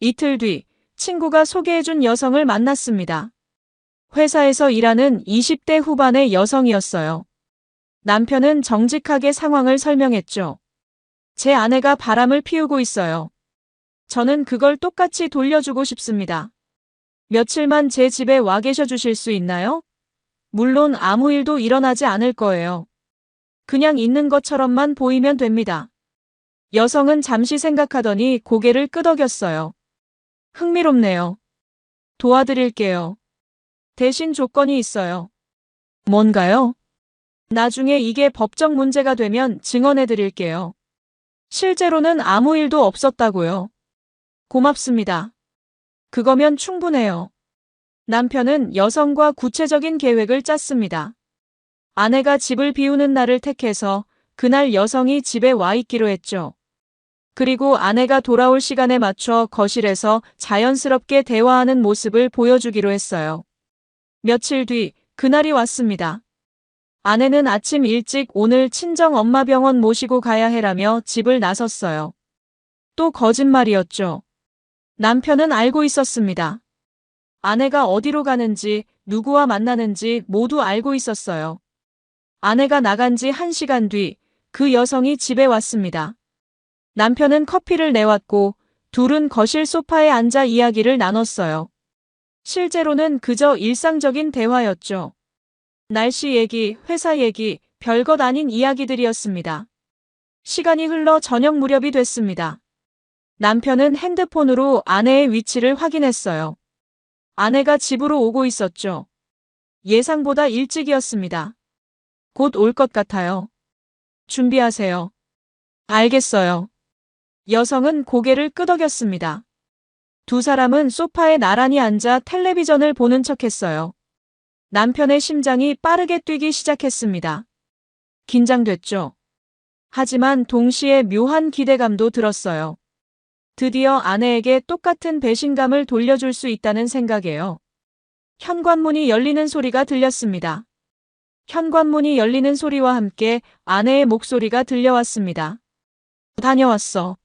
이틀 뒤 친구가 소개해준 여성을 만났습니다. 회사에서 일하는 20대 후반의 여성이었어요. 남편은 정직하게 상황을 설명했죠. 제 아내가 바람을 피우고 있어요. 저는 그걸 똑같이 돌려주고 싶습니다. 며칠만 제 집에 와 계셔 주실 수 있나요? 물론 아무 일도 일어나지 않을 거예요. 그냥 있는 것처럼만 보이면 됩니다. 여성은 잠시 생각하더니 고개를 끄덕였어요. 흥미롭네요. 도와드릴게요. 대신 조건이 있어요. 뭔가요? 나중에 이게 법적 문제가 되면 증언해드릴게요. 실제로는 아무 일도 없었다고요. 고맙습니다. 그거면 충분해요. 남편은 여성과 구체적인 계획을 짰습니다. 아내가 집을 비우는 날을 택해서 그날 여성이 집에 와 있기로 했죠. 그리고 아내가 돌아올 시간에 맞춰 거실에서 자연스럽게 대화하는 모습을 보여주기로 했어요. 며칠 뒤, 그날이 왔습니다. 아내는 아침 일찍 오늘 친정 엄마 병원 모시고 가야 해라며 집을 나섰어요. 또 거짓말이었죠. 남편은 알고 있었습니다. 아내가 어디로 가는지, 누구와 만나는지 모두 알고 있었어요. 아내가 나간 지 1시간 뒤, 그 여성이 집에 왔습니다. 남편은 커피를 내왔고, 둘은 거실 소파에 앉아 이야기를 나눴어요. 실제로는 그저 일상적인 대화였죠. 날씨 얘기, 회사 얘기, 별것 아닌 이야기들이었습니다. 시간이 흘러 저녁 무렵이 됐습니다. 남편은 핸드폰으로 아내의 위치를 확인했어요. 아내가 집으로 오고 있었죠. 예상보다 일찍이었습니다. 곧 올 것 같아요. 준비하세요. 알겠어요. 여성은 고개를 끄덕였습니다. 두 사람은 소파에 나란히 앉아 텔레비전을 보는 척했어요. 남편의 심장이 빠르게 뛰기 시작했습니다. 긴장됐죠. 하지만 동시에 묘한 기대감도 들었어요. 드디어 아내에게 똑같은 배신감을 돌려줄 수 있다는 생각에요. 현관문이 열리는 소리가 들렸습니다. 현관문이 열리는 소리와 함께 아내의 목소리가 들려왔습니다. 다녀왔어.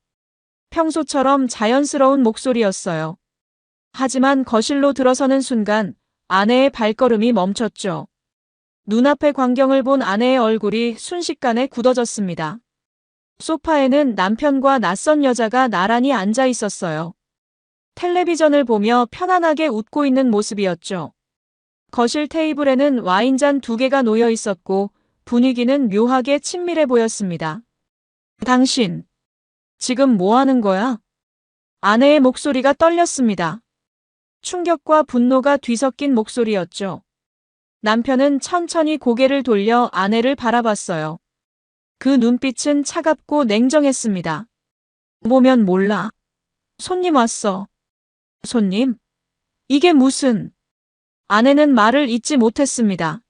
평소처럼 자연스러운 목소리였어요. 하지만 거실로 들어서는 순간 아내의 발걸음이 멈췄죠. 눈앞의 광경을 본 아내의 얼굴이 순식간에 굳어졌습니다. 소파에는 남편과 낯선 여자가 나란히 앉아 있었어요. 텔레비전을 보며 편안하게 웃고 있는 모습이었죠. 거실 테이블에는 와인잔 2개가 놓여 있었고 분위기는 묘하게 친밀해 보였습니다. 당신, 지금 뭐 하는 거야? 아내의 목소리가 떨렸습니다. 충격과 분노가 뒤섞인 목소리였죠. 남편은 천천히 고개를 돌려 아내를 바라봤어요. 그 눈빛은 차갑고 냉정했습니다. 보면 몰라. 손님 왔어. 손님? 이게 무슨... 아내는 말을 잇지 못했습니다.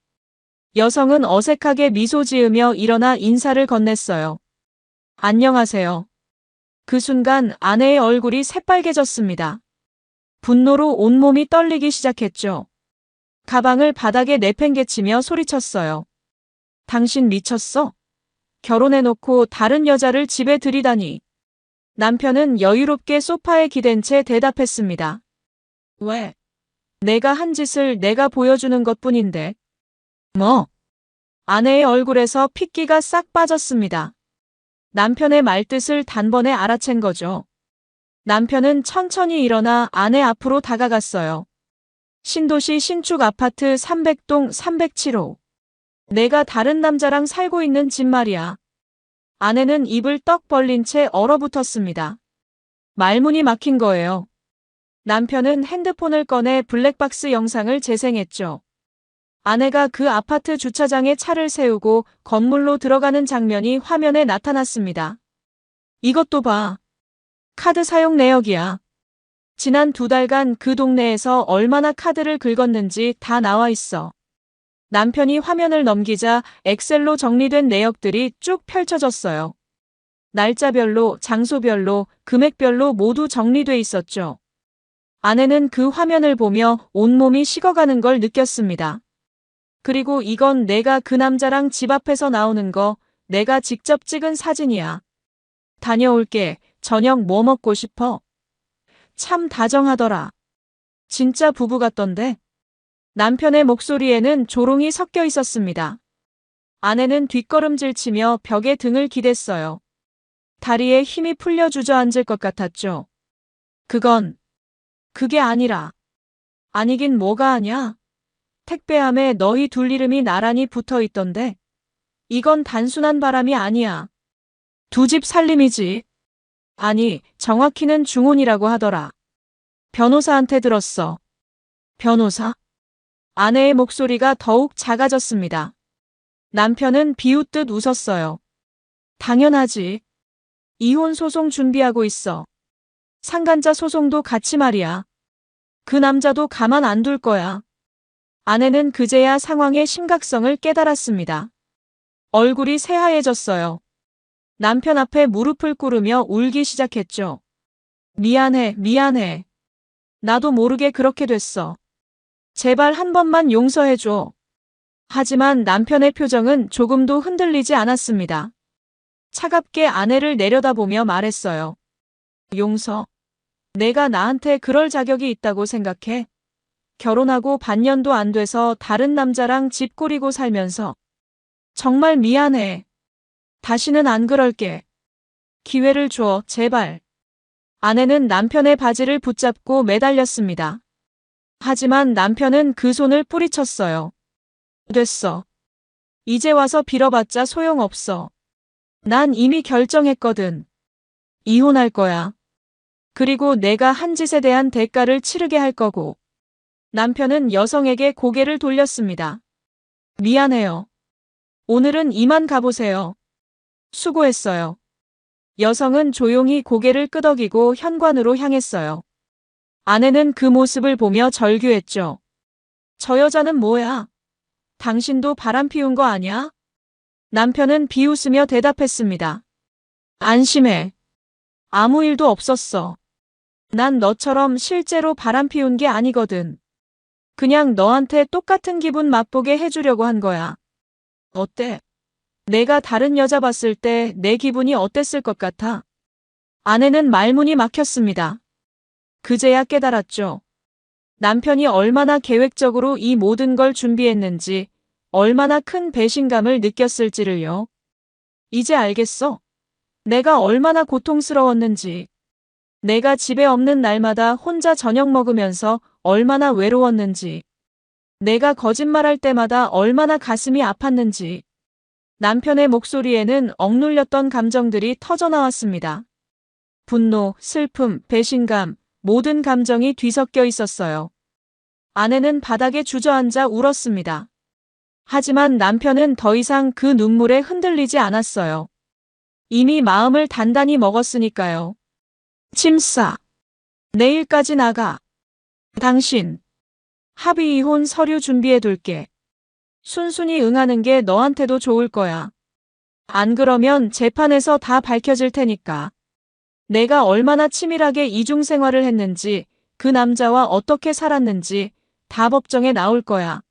여성은 어색하게 미소 지으며 일어나 인사를 건넸어요. 안녕하세요. 그 순간 아내의 얼굴이 새빨개졌습니다. 분노로 온몸이 떨리기 시작했죠. 가방을 바닥에 내팽개치며 소리쳤어요. 당신 미쳤어? 결혼해놓고 다른 여자를 집에 들이다니. 남편은 여유롭게 소파에 기댄 채 대답했습니다. 왜? 내가 한 짓을 내가 보여주는 것뿐인데. 뭐? 아내의 얼굴에서 핏기가 싹 빠졌습니다. 남편의 말뜻을 단번에 알아챈 거죠. 남편은 천천히 일어나 아내 앞으로 다가갔어요. 신도시 신축 아파트 300동 307호. 내가 다른 남자랑 살고 있는 집 말이야. 아내는 입을 떡 벌린 채 얼어붙었습니다. 말문이 막힌 거예요. 남편은 핸드폰을 꺼내 블랙박스 영상을 재생했죠. 아내가 그 아파트 주차장에 차를 세우고 건물로 들어가는 장면이 화면에 나타났습니다. 이것도 봐. 카드 사용 내역이야. 지난 2달간 그 동네에서 얼마나 카드를 긁었는지 다 나와 있어. 남편이 화면을 넘기자 엑셀로 정리된 내역들이 쭉 펼쳐졌어요. 날짜별로, 장소별로, 금액별로 모두 정리돼 있었죠. 아내는 그 화면을 보며 온몸이 식어가는 걸 느꼈습니다. 그리고 이건 내가 그 남자랑 집 앞에서 나오는 거, 내가 직접 찍은 사진이야. 다녀올게. 저녁 뭐 먹고 싶어? 참 다정하더라. 진짜 부부 같던데? 남편의 목소리에는 조롱이 섞여 있었습니다. 아내는 뒷걸음질 치며 벽에 등을 기댔어요. 다리에 힘이 풀려 주저앉을 것 같았죠. 그게 아니라. 아니긴 뭐가 아냐? 택배함에 너희 둘 이름이 나란히 붙어 있던데. 이건 단순한 바람이 아니야. 2집 살림이지. 아니, 정확히는 중혼이라고 하더라. 변호사한테 들었어. 변호사? 아내의 목소리가 더욱 작아졌습니다. 남편은 비웃듯 웃었어요. 당연하지. 이혼 소송 준비하고 있어. 상간자 소송도 같이 말이야. 그 남자도 가만 안 둘 거야. 아내는 그제야 상황의 심각성을 깨달았습니다. 얼굴이 새하얘졌어요. 남편 앞에 무릎을 꿇으며 울기 시작했죠. 미안해, 미안해. 나도 모르게 그렇게 됐어. 제발 한 번만 용서해줘. 하지만 남편의 표정은 조금도 흔들리지 않았습니다. 차갑게 아내를 내려다보며 말했어요. 용서. 내가 나한테 그럴 자격이 있다고 생각해? 결혼하고 반년도 안 돼서 다른 남자랑 집 꾸리고 살면서. 정말 미안해. 다시는 안 그럴게. 기회를 줘, 제발. 아내는 남편의 바지를 붙잡고 매달렸습니다. 하지만 남편은 그 손을 뿌리쳤어요. 됐어. 이제 와서 빌어봤자 소용없어. 난 이미 결정했거든. 이혼할 거야. 그리고 내가 한 짓에 대한 대가를 치르게 할 거고. 남편은 여성에게 고개를 돌렸습니다. 미안해요. 오늘은 이만 가보세요. 수고했어요. 여성은 조용히 고개를 끄덕이고 현관으로 향했어요. 아내는 그 모습을 보며 절규했죠. 저 여자는 뭐야? 당신도 바람 피운 거 아니야? 남편은 비웃으며 대답했습니다. 안심해. 아무 일도 없었어. 난 너처럼 실제로 바람 피운 게 아니거든. 그냥 너한테 똑같은 기분 맛보게 해주려고 한 거야. 어때? 내가 다른 여자 봤을 때 내 기분이 어땠을 것 같아? 아내는 말문이 막혔습니다. 그제야 깨달았죠. 남편이 얼마나 계획적으로 이 모든 걸 준비했는지, 얼마나 큰 배신감을 느꼈을지를요. 이제 알겠어. 내가 얼마나 고통스러웠는지. 내가 집에 없는 날마다 혼자 저녁 먹으면서 얼마나 외로웠는지. 내가 거짓말할 때마다 얼마나 가슴이 아팠는지. 남편의 목소리에는 억눌렸던 감정들이 터져나왔습니다. 분노, 슬픔, 배신감, 모든 감정이 뒤섞여 있었어요. 아내는 바닥에 주저앉아 울었습니다. 하지만 남편은 더 이상 그 눈물에 흔들리지 않았어요. 이미 마음을 단단히 먹었으니까요. 침싸. 내일까지 나가. 당신. 합의 이혼 서류 준비해둘게. 순순히 응하는 게 너한테도 좋을 거야. 안 그러면 재판에서 다 밝혀질 테니까. 내가 얼마나 치밀하게 이중생활을 했는지, 그 남자와 어떻게 살았는지 다 법정에 나올 거야.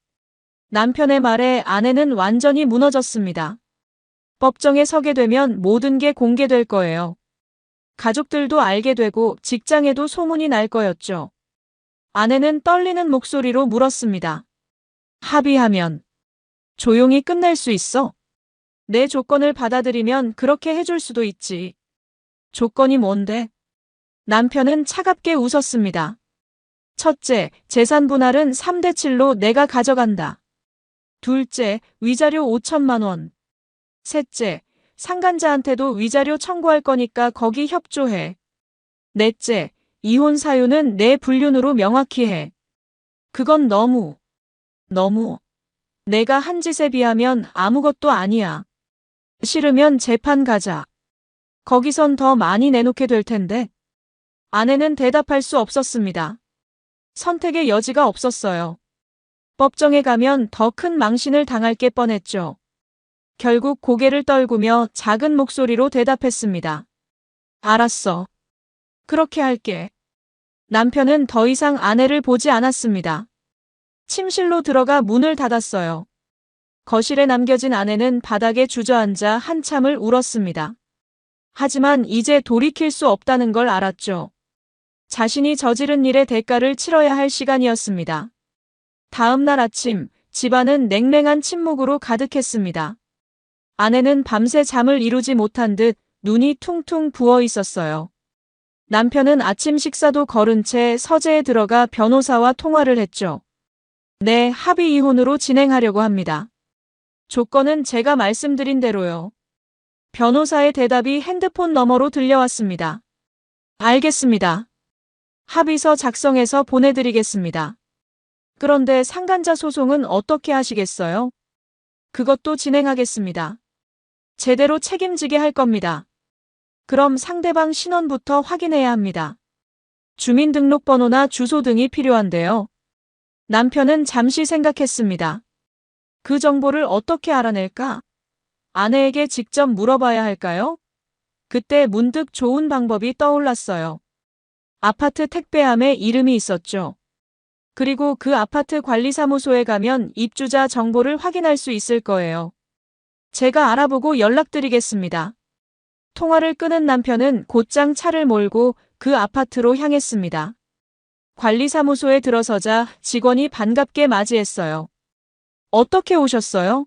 남편의 말에 아내는 완전히 무너졌습니다. 법정에 서게 되면 모든 게 공개될 거예요. 가족들도 알게 되고 직장에도 소문이 날 거였죠. 아내는 떨리는 목소리로 물었습니다. 합의하면 조용히 끝낼 수 있어? 내 조건을 받아들이면 그렇게 해줄 수도 있지. 조건이 뭔데? 남편은 차갑게 웃었습니다. 첫째, 재산 분할은 3대7로 내가 가져간다. 둘째, 위자료 5천만 원. 셋째, 상간자한테도 위자료 청구할 거니까 거기 협조해. 넷째, 이혼 사유는 내 불륜으로 명확히 해. 그건 너무. 내가 한 짓에 비하면 아무것도 아니야. 싫으면 재판 가자. 거기선 더 많이 내놓게 될 텐데. 아내는 대답할 수 없었습니다. 선택의 여지가 없었어요. 법정에 가면 더 큰 망신을 당할 게 뻔했죠. 결국 고개를 떨구며 작은 목소리로 대답했습니다. 알았어. 그렇게 할게. 남편은 더 이상 아내를 보지 않았습니다. 침실로 들어가 문을 닫았어요. 거실에 남겨진 아내는 바닥에 주저앉아 한참을 울었습니다. 하지만 이제 돌이킬 수 없다는 걸 알았죠. 자신이 저지른 일의 대가를 치러야 할 시간이었습니다. 다음 날 아침, 집안은 냉랭한 침묵으로 가득했습니다. 아내는 밤새 잠을 이루지 못한 듯 눈이 퉁퉁 부어 있었어요. 남편은 아침 식사도 거른 채 서재에 들어가 변호사와 통화를 했죠. 네, 합의 이혼으로 진행하려고 합니다. 조건은 제가 말씀드린 대로요. 변호사의 대답이 핸드폰 너머로 들려왔습니다. 알겠습니다. 합의서 작성해서 보내드리겠습니다. 그런데 상간자 소송은 어떻게 하시겠어요? 그것도 진행하겠습니다. 제대로 책임지게 할 겁니다. 그럼 상대방 신원부터 확인해야 합니다. 주민등록번호나 주소 등이 필요한데요. 남편은 잠시 생각했습니다. 그 정보를 어떻게 알아낼까? 아내에게 직접 물어봐야 할까요? 그때 문득 좋은 방법이 떠올랐어요. 아파트 택배함에 이름이 있었죠. 그리고 그 아파트 관리사무소에 가면 입주자 정보를 확인할 수 있을 거예요. 제가 알아보고 연락드리겠습니다. 통화를 끊은 남편은 곧장 차를 몰고 그 아파트로 향했습니다. 관리사무소에 들어서자 직원이 반갑게 맞이했어요. 어떻게 오셨어요?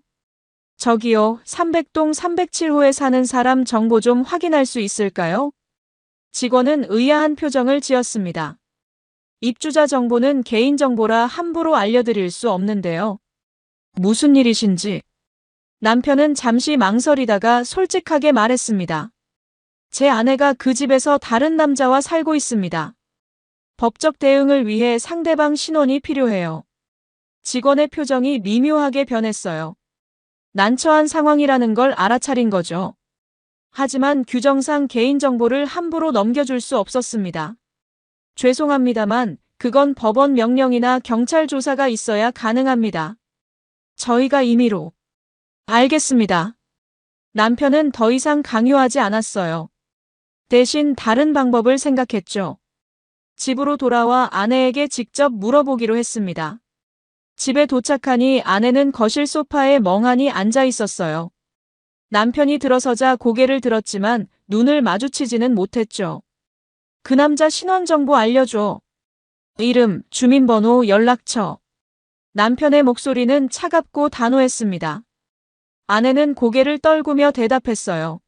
저기요, 300동 307호에 사는 사람 정보 좀 확인할 수 있을까요? 직원은 의아한 표정을 지었습니다. 입주자 정보는 개인정보라 함부로 알려드릴 수 없는데요. 무슨 일이신지? 남편은 잠시 망설이다가 솔직하게 말했습니다. 제 아내가 그 집에서 다른 남자와 살고 있습니다. 법적 대응을 위해 상대방 신원이 필요해요. 직원의 표정이 미묘하게 변했어요. 난처한 상황이라는 걸 알아차린 거죠. 하지만 규정상 개인정보를 함부로 넘겨줄 수 없었습니다. 죄송합니다만 그건 법원 명령이나 경찰 조사가 있어야 가능합니다. 저희가 임의로. 알겠습니다. 남편은 더 이상 강요하지 않았어요. 대신 다른 방법을 생각했죠. 집으로 돌아와 아내에게 직접 물어보기로 했습니다. 집에 도착하니 아내는 거실 소파에 멍하니 앉아 있었어요. 남편이 들어서자 고개를 들었지만 눈을 마주치지는 못했죠. 그 남자 신원 정보 알려줘. 이름, 주민번호, 연락처. 남편의 목소리는 차갑고 단호했습니다. 아내는 고개를 떨구며 대답했어요.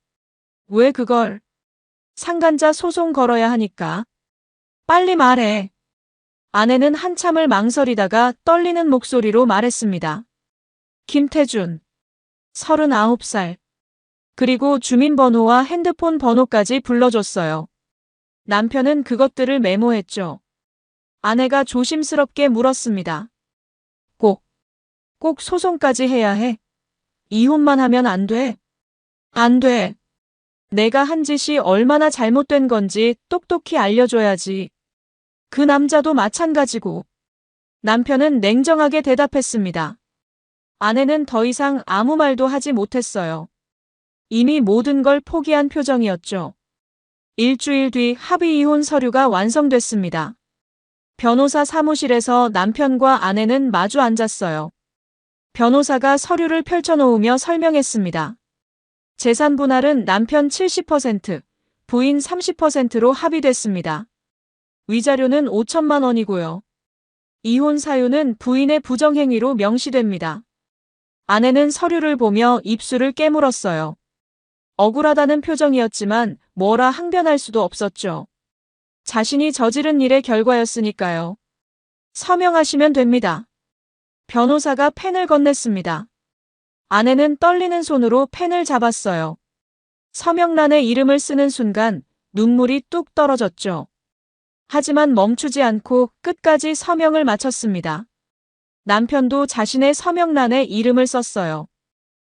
왜 그걸? 상간자 소송 걸어야 하니까. 빨리 말해. 아내는 한참을 망설이다가 떨리는 목소리로 말했습니다. 김태준. 39살. 그리고 주민번호와 핸드폰 번호까지 불러줬어요. 남편은 그것들을 메모했죠. 아내가 조심스럽게 물었습니다. 꼭 소송까지 해야 해? 이혼만 하면 안 돼? 안 돼. 내가 한 짓이 얼마나 잘못된 건지 똑똑히 알려줘야지. 그 남자도 마찬가지고. 남편은 냉정하게 대답했습니다. 아내는 더 이상 아무 말도 하지 못했어요. 이미 모든 걸 포기한 표정이었죠. 일주일 뒤 합의 이혼 서류가 완성됐습니다. 변호사 사무실에서 남편과 아내는 마주 앉았어요. 변호사가 서류를 펼쳐놓으며 설명했습니다. 재산 분할은 남편 70%, 부인 30%로 합의됐습니다. 위자료는 5천만 원이고요. 이혼 사유는 부인의 부정행위로 명시됩니다. 아내는 서류를 보며 입술을 깨물었어요. 억울하다는 표정이었지만 뭐라 항변할 수도 없었죠. 자신이 저지른 일의 결과였으니까요. 서명하시면 됩니다. 변호사가 펜을 건넸습니다. 아내는 떨리는 손으로 펜을 잡았어요. 서명란에 이름을 쓰는 순간 눈물이 뚝 떨어졌죠. 하지만 멈추지 않고 끝까지 서명을 마쳤습니다. 남편도 자신의 서명란에 이름을 썼어요.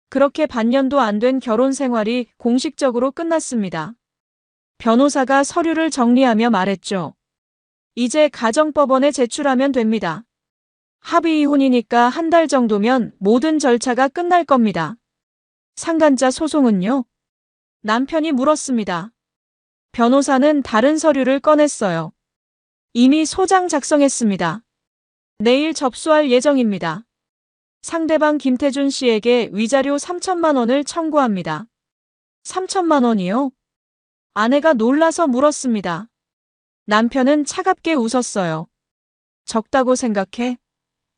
그렇게 반년도 안 된 결혼 생활이 공식적으로 끝났습니다. 변호사가 서류를 정리하며 말했죠. 이제 가정법원에 제출하면 됩니다. 합의 이혼이니까 한 달 정도면 모든 절차가 끝날 겁니다. 상간자 소송은요? 남편이 물었습니다. 변호사는 다른 서류를 꺼냈어요. 이미 소장 작성했습니다. 내일 접수할 예정입니다. 상대방 김태준 씨에게 위자료 3천만 원을 청구합니다. 3천만 원이요? 아내가 놀라서 물었습니다. 남편은 차갑게 웃었어요. 적다고 생각해?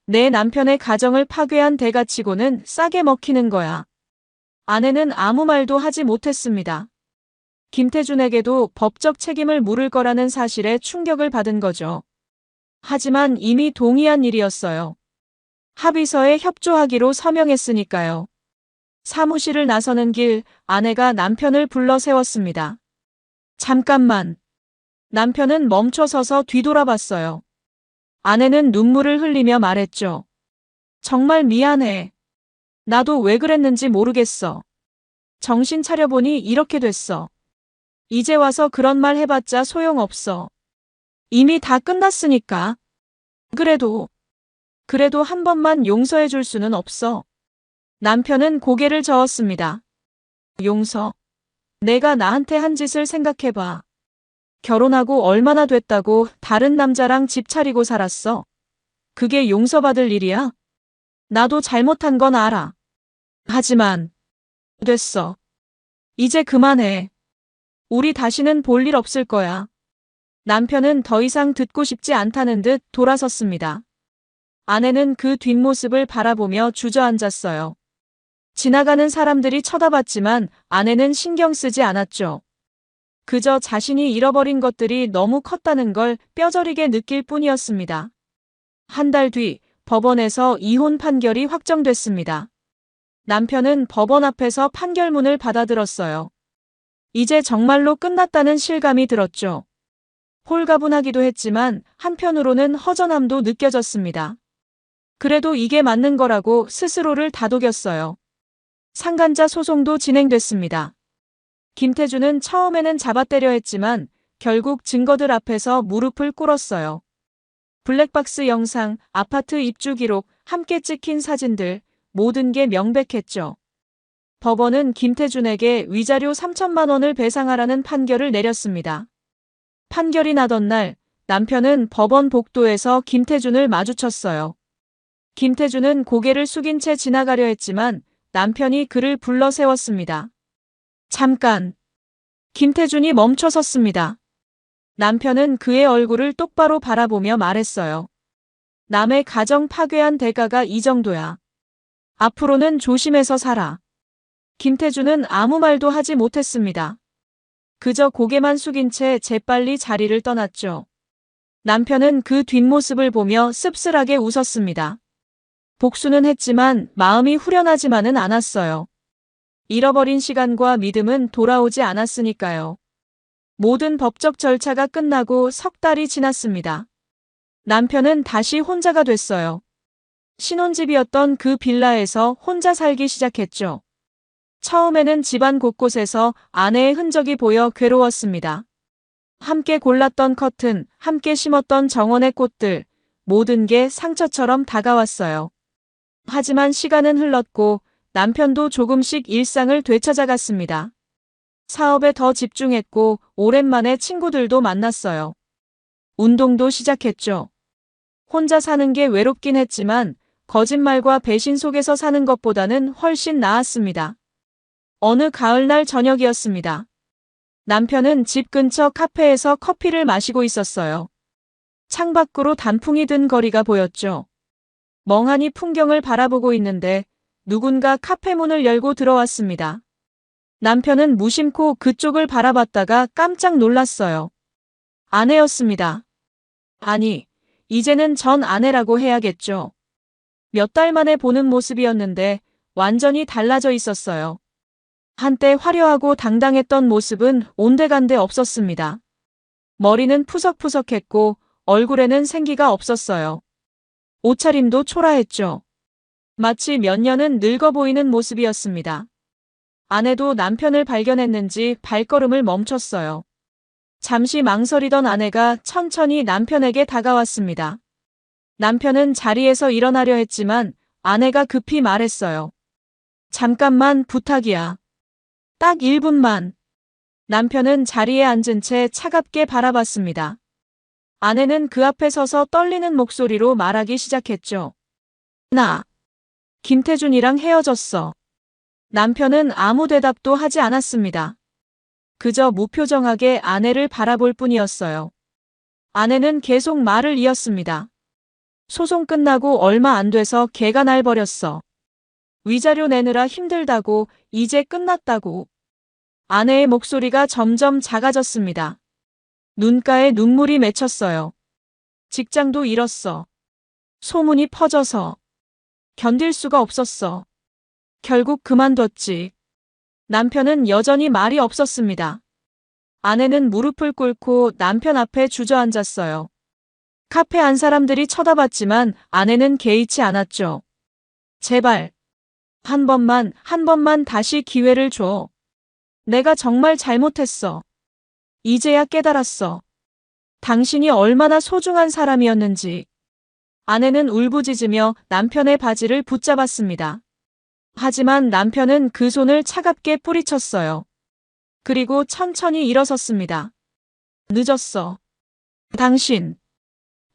내 남편의 가정을 파괴한 대가치고는 싸게 먹히는 거야. 아내는 아무 말도 하지 못했습니다. 김태준에게도 법적 책임을 물을 거라는 사실에 충격을 받은 거죠. 하지만 이미 동의한 일이었어요. 합의서에 협조하기로 서명했으니까요. 사무실을 나서는 길 아내가 남편을 불러 세웠습니다. 잠깐만. 남편은 멈춰서서 뒤돌아봤어요. 아내는 눈물을 흘리며 말했죠. 정말 미안해. 나도 왜 그랬는지 모르겠어. 정신 차려보니 이렇게 됐어. 이제 와서 그런 말 해봤자 소용없어. 이미 다 끝났으니까. 그래도 한 번만 용서해 줄 수는 없어. 남편은 고개를 저었습니다. 용서? 내가 나한테 한 짓을 생각해봐. 결혼하고 얼마나 됐다고 다른 남자랑 집 차리고 살았어. 그게 용서받을 일이야? 나도 잘못한 건 알아. 하지만 됐어. 이제 그만해. 우리 다시는 볼 일 없을 거야. 남편은 더 이상 듣고 싶지 않다는 듯 돌아섰습니다. 아내는 그 뒷모습을 바라보며 주저앉았어요. 지나가는 사람들이 쳐다봤지만 아내는 신경 쓰지 않았죠. 그저 자신이 잃어버린 것들이 너무 컸다는 걸 뼈저리게 느낄 뿐이었습니다. 한 달 뒤 법원에서 이혼 판결이 확정됐습니다. 남편은 법원 앞에서 판결문을 받아들었어요. 이제 정말로 끝났다는 실감이 들었죠. 홀가분하기도 했지만 한편으로는 허전함도 느껴졌습니다. 그래도 이게 맞는 거라고 스스로를 다독였어요. 상간자 소송도 진행됐습니다. 김태주는 처음에는 잡아떼려 했지만 결국 증거들 앞에서 무릎을 꿇었어요. 블랙박스 영상, 아파트 입주 기록, 함께 찍힌 사진들, 모든 게 명백했죠. 법원은 김태준에게 위자료 3천만 원을 배상하라는 판결을 내렸습니다. 판결이 나던 날 남편은 법원 복도에서 김태준을 마주쳤어요. 김태준은 고개를 숙인 채 지나가려 했지만 남편이 그를 불러 세웠습니다. 잠깐. 김태준이 멈춰 섰습니다. 남편은 그의 얼굴을 똑바로 바라보며 말했어요. 남의 가정 파괴한 대가가 이 정도야. 앞으로는 조심해서 살아. 김태준은 아무 말도 하지 못했습니다. 그저 고개만 숙인 채 재빨리 자리를 떠났죠. 남편은 그 뒷모습을 보며 씁쓸하게 웃었습니다. 복수는 했지만 마음이 후련하지만은 않았어요. 잃어버린 시간과 믿음은 돌아오지 않았으니까요. 모든 법적 절차가 끝나고 석 달이 지났습니다. 남편은 다시 혼자가 됐어요. 신혼집이었던 그 빌라에서 혼자 살기 시작했죠. 처음에는 집안 곳곳에서 아내의 흔적이 보여 괴로웠습니다. 함께 골랐던 커튼, 함께 심었던 정원의 꽃들, 모든 게 상처처럼 다가왔어요. 하지만 시간은 흘렀고 남편도 조금씩 일상을 되찾아갔습니다. 사업에 더 집중했고 오랜만에 친구들도 만났어요. 운동도 시작했죠. 혼자 사는 게 외롭긴 했지만 거짓말과 배신 속에서 사는 것보다는 훨씬 나았습니다. 어느 가을날 저녁이었습니다. 남편은 집 근처 카페에서 커피를 마시고 있었어요. 창밖으로 단풍이 든 거리가 보였죠. 멍하니 풍경을 바라보고 있는데 누군가 카페 문을 열고 들어왔습니다. 남편은 무심코 그쪽을 바라봤다가 깜짝 놀랐어요. 아내였습니다. 아니, 이제는 전 아내라고 해야겠죠. 몇 달 만에 보는 모습이었는데 완전히 달라져 있었어요. 한때 화려하고 당당했던 모습은 온데간데 없었습니다. 머리는 푸석푸석했고 얼굴에는 생기가 없었어요. 옷차림도 초라했죠. 마치 몇 년은 늙어 보이는 모습이었습니다. 아내도 남편을 발견했는지 발걸음을 멈췄어요. 잠시 망설이던 아내가 천천히 남편에게 다가왔습니다. 남편은 자리에서 일어나려 했지만 아내가 급히 말했어요. 잠깐만 부탁이야. 딱 1분만. 남편은 자리에 앉은 채 차갑게 바라봤습니다. 아내는 그 앞에 서서 떨리는 목소리로 말하기 시작했죠. 나 김태준이랑 헤어졌어. 남편은 아무 대답도 하지 않았습니다. 그저 무표정하게 아내를 바라볼 뿐이었어요. 아내는 계속 말을 이었습니다. 소송 끝나고 얼마 안 돼서 걔가 날 버렸어. 위자료 내느라 힘들다고, 이제 끝났다고. 아내의 목소리가 점점 작아졌습니다. 눈가에 눈물이 맺혔어요. 직장도 잃었어. 소문이 퍼져서. 견딜 수가 없었어. 결국 그만뒀지. 남편은 여전히 말이 없었습니다. 아내는 무릎을 꿇고 남편 앞에 주저앉았어요. 카페 안 사람들이 쳐다봤지만 아내는 개의치 않았죠. 제발. 한 번만 다시 기회를 줘. 내가 정말 잘못했어. 이제야 깨달았어. 당신이 얼마나 소중한 사람이었는지. 아내는 울부짖으며 남편의 바지를 붙잡았습니다. 하지만 남편은 그 손을 차갑게 뿌리쳤어요. 그리고 천천히 일어섰습니다. 늦었어. 당신.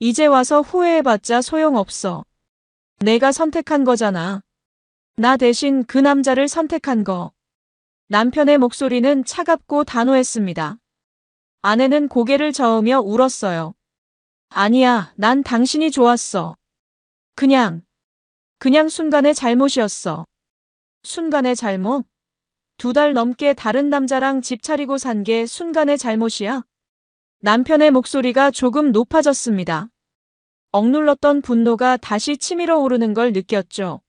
이제 와서 후회해봤자 소용없어. 내가 선택한 거잖아. 나 대신 그 남자를 선택한 거. 남편의 목소리는 차갑고 단호했습니다. 아내는 고개를 저으며 울었어요. 아니야, 난 당신이 좋았어. 그냥 순간의 잘못이었어. 순간의 잘못? 2달 넘게 다른 남자랑 집 차리고 산 게 순간의 잘못이야? 남편의 목소리가 조금 높아졌습니다. 억눌렀던 분노가 다시 치밀어 오르는 걸 느꼈죠.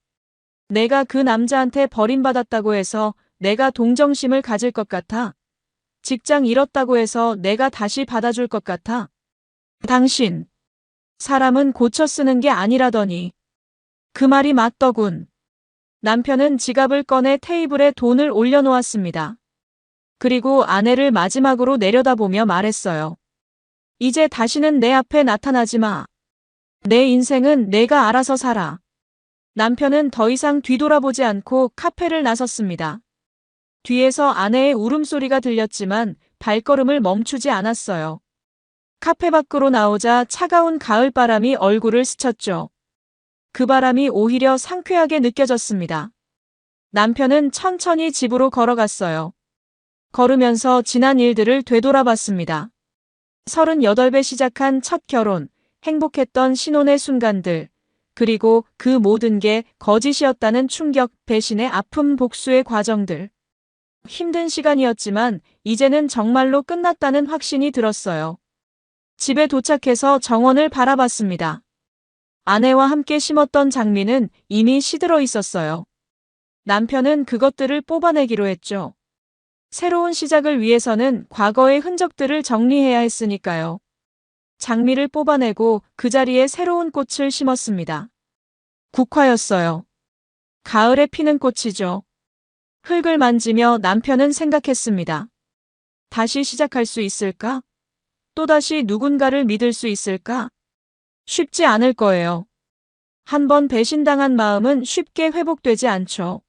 내가 그 남자한테 버림받았다고 해서 내가 동정심을 가질 것 같아? 직장 잃었다고 해서 내가 다시 받아줄 것 같아? 당신, 사람은 고쳐 쓰는 게 아니라더니. 그 말이 맞더군. 남편은 지갑을 꺼내 테이블에 돈을 올려놓았습니다. 그리고 아내를 마지막으로 내려다보며 말했어요. 이제 다시는 내 앞에 나타나지 마. 내 인생은 내가 알아서 살아. 남편은 더 이상 뒤돌아보지 않고 카페를 나섰습니다. 뒤에서 아내의 울음소리가 들렸지만 발걸음을 멈추지 않았어요. 카페 밖으로 나오자 차가운 가을바람이 얼굴을 스쳤죠. 그 바람이 오히려 상쾌하게 느껴졌습니다. 남편은 천천히 집으로 걸어갔어요. 걸으면서 지난 일들을 되돌아봤습니다. 38배 시작한 첫 결혼, 행복했던 신혼의 순간들, 그리고 그 모든 게 거짓이었다는 충격, 배신의 아픔, 복수의 과정들. 힘든 시간이었지만 이제는 정말로 끝났다는 확신이 들었어요. 집에 도착해서 정원을 바라봤습니다. 아내와 함께 심었던 장미는 이미 시들어 있었어요. 남편은 그것들을 뽑아내기로 했죠. 새로운 시작을 위해서는 과거의 흔적들을 정리해야 했으니까요. 장미를 뽑아내고 그 자리에 새로운 꽃을 심었습니다. 국화였어요. 가을에 피는 꽃이죠. 흙을 만지며 남편은 생각했습니다. 다시 시작할 수 있을까? 또다시 누군가를 믿을 수 있을까? 쉽지 않을 거예요. 한번 배신당한 마음은 쉽게 회복되지 않죠.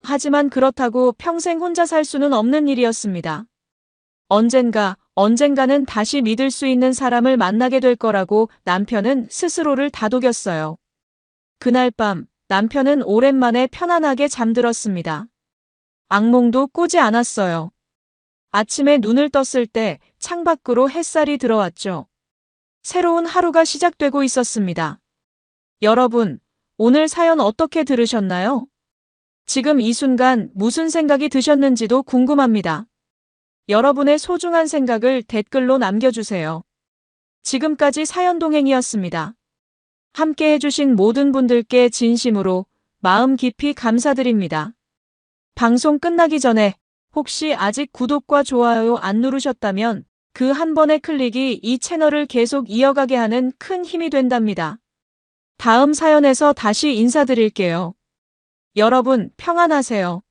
하지만 그렇다고 평생 혼자 살 수는 없는 일이었습니다. 언젠가는 다시 믿을 수 있는 사람을 만나게 될 거라고 남편은 스스로를 다독였어요. 그날 밤, 남편은 오랜만에 편안하게 잠들었습니다. 악몽도 꾸지 않았어요. 아침에 눈을 떴을 때 창밖으로 햇살이 들어왔죠. 새로운 하루가 시작되고 있었습니다. 여러분, 오늘 사연 어떻게 들으셨나요? 지금 이 순간 무슨 생각이 드셨는지도 궁금합니다. 여러분의 소중한 생각을 댓글로 남겨주세요. 지금까지 사연동행이었습니다. 함께 해주신 모든 분들께 진심으로 마음 깊이 감사드립니다. 방송 끝나기 전에 혹시 아직 구독과 좋아요 안 누르셨다면 그 한 번의 클릭이 이 채널을 계속 이어가게 하는 큰 힘이 된답니다. 다음 사연에서 다시 인사드릴게요. 여러분 평안하세요.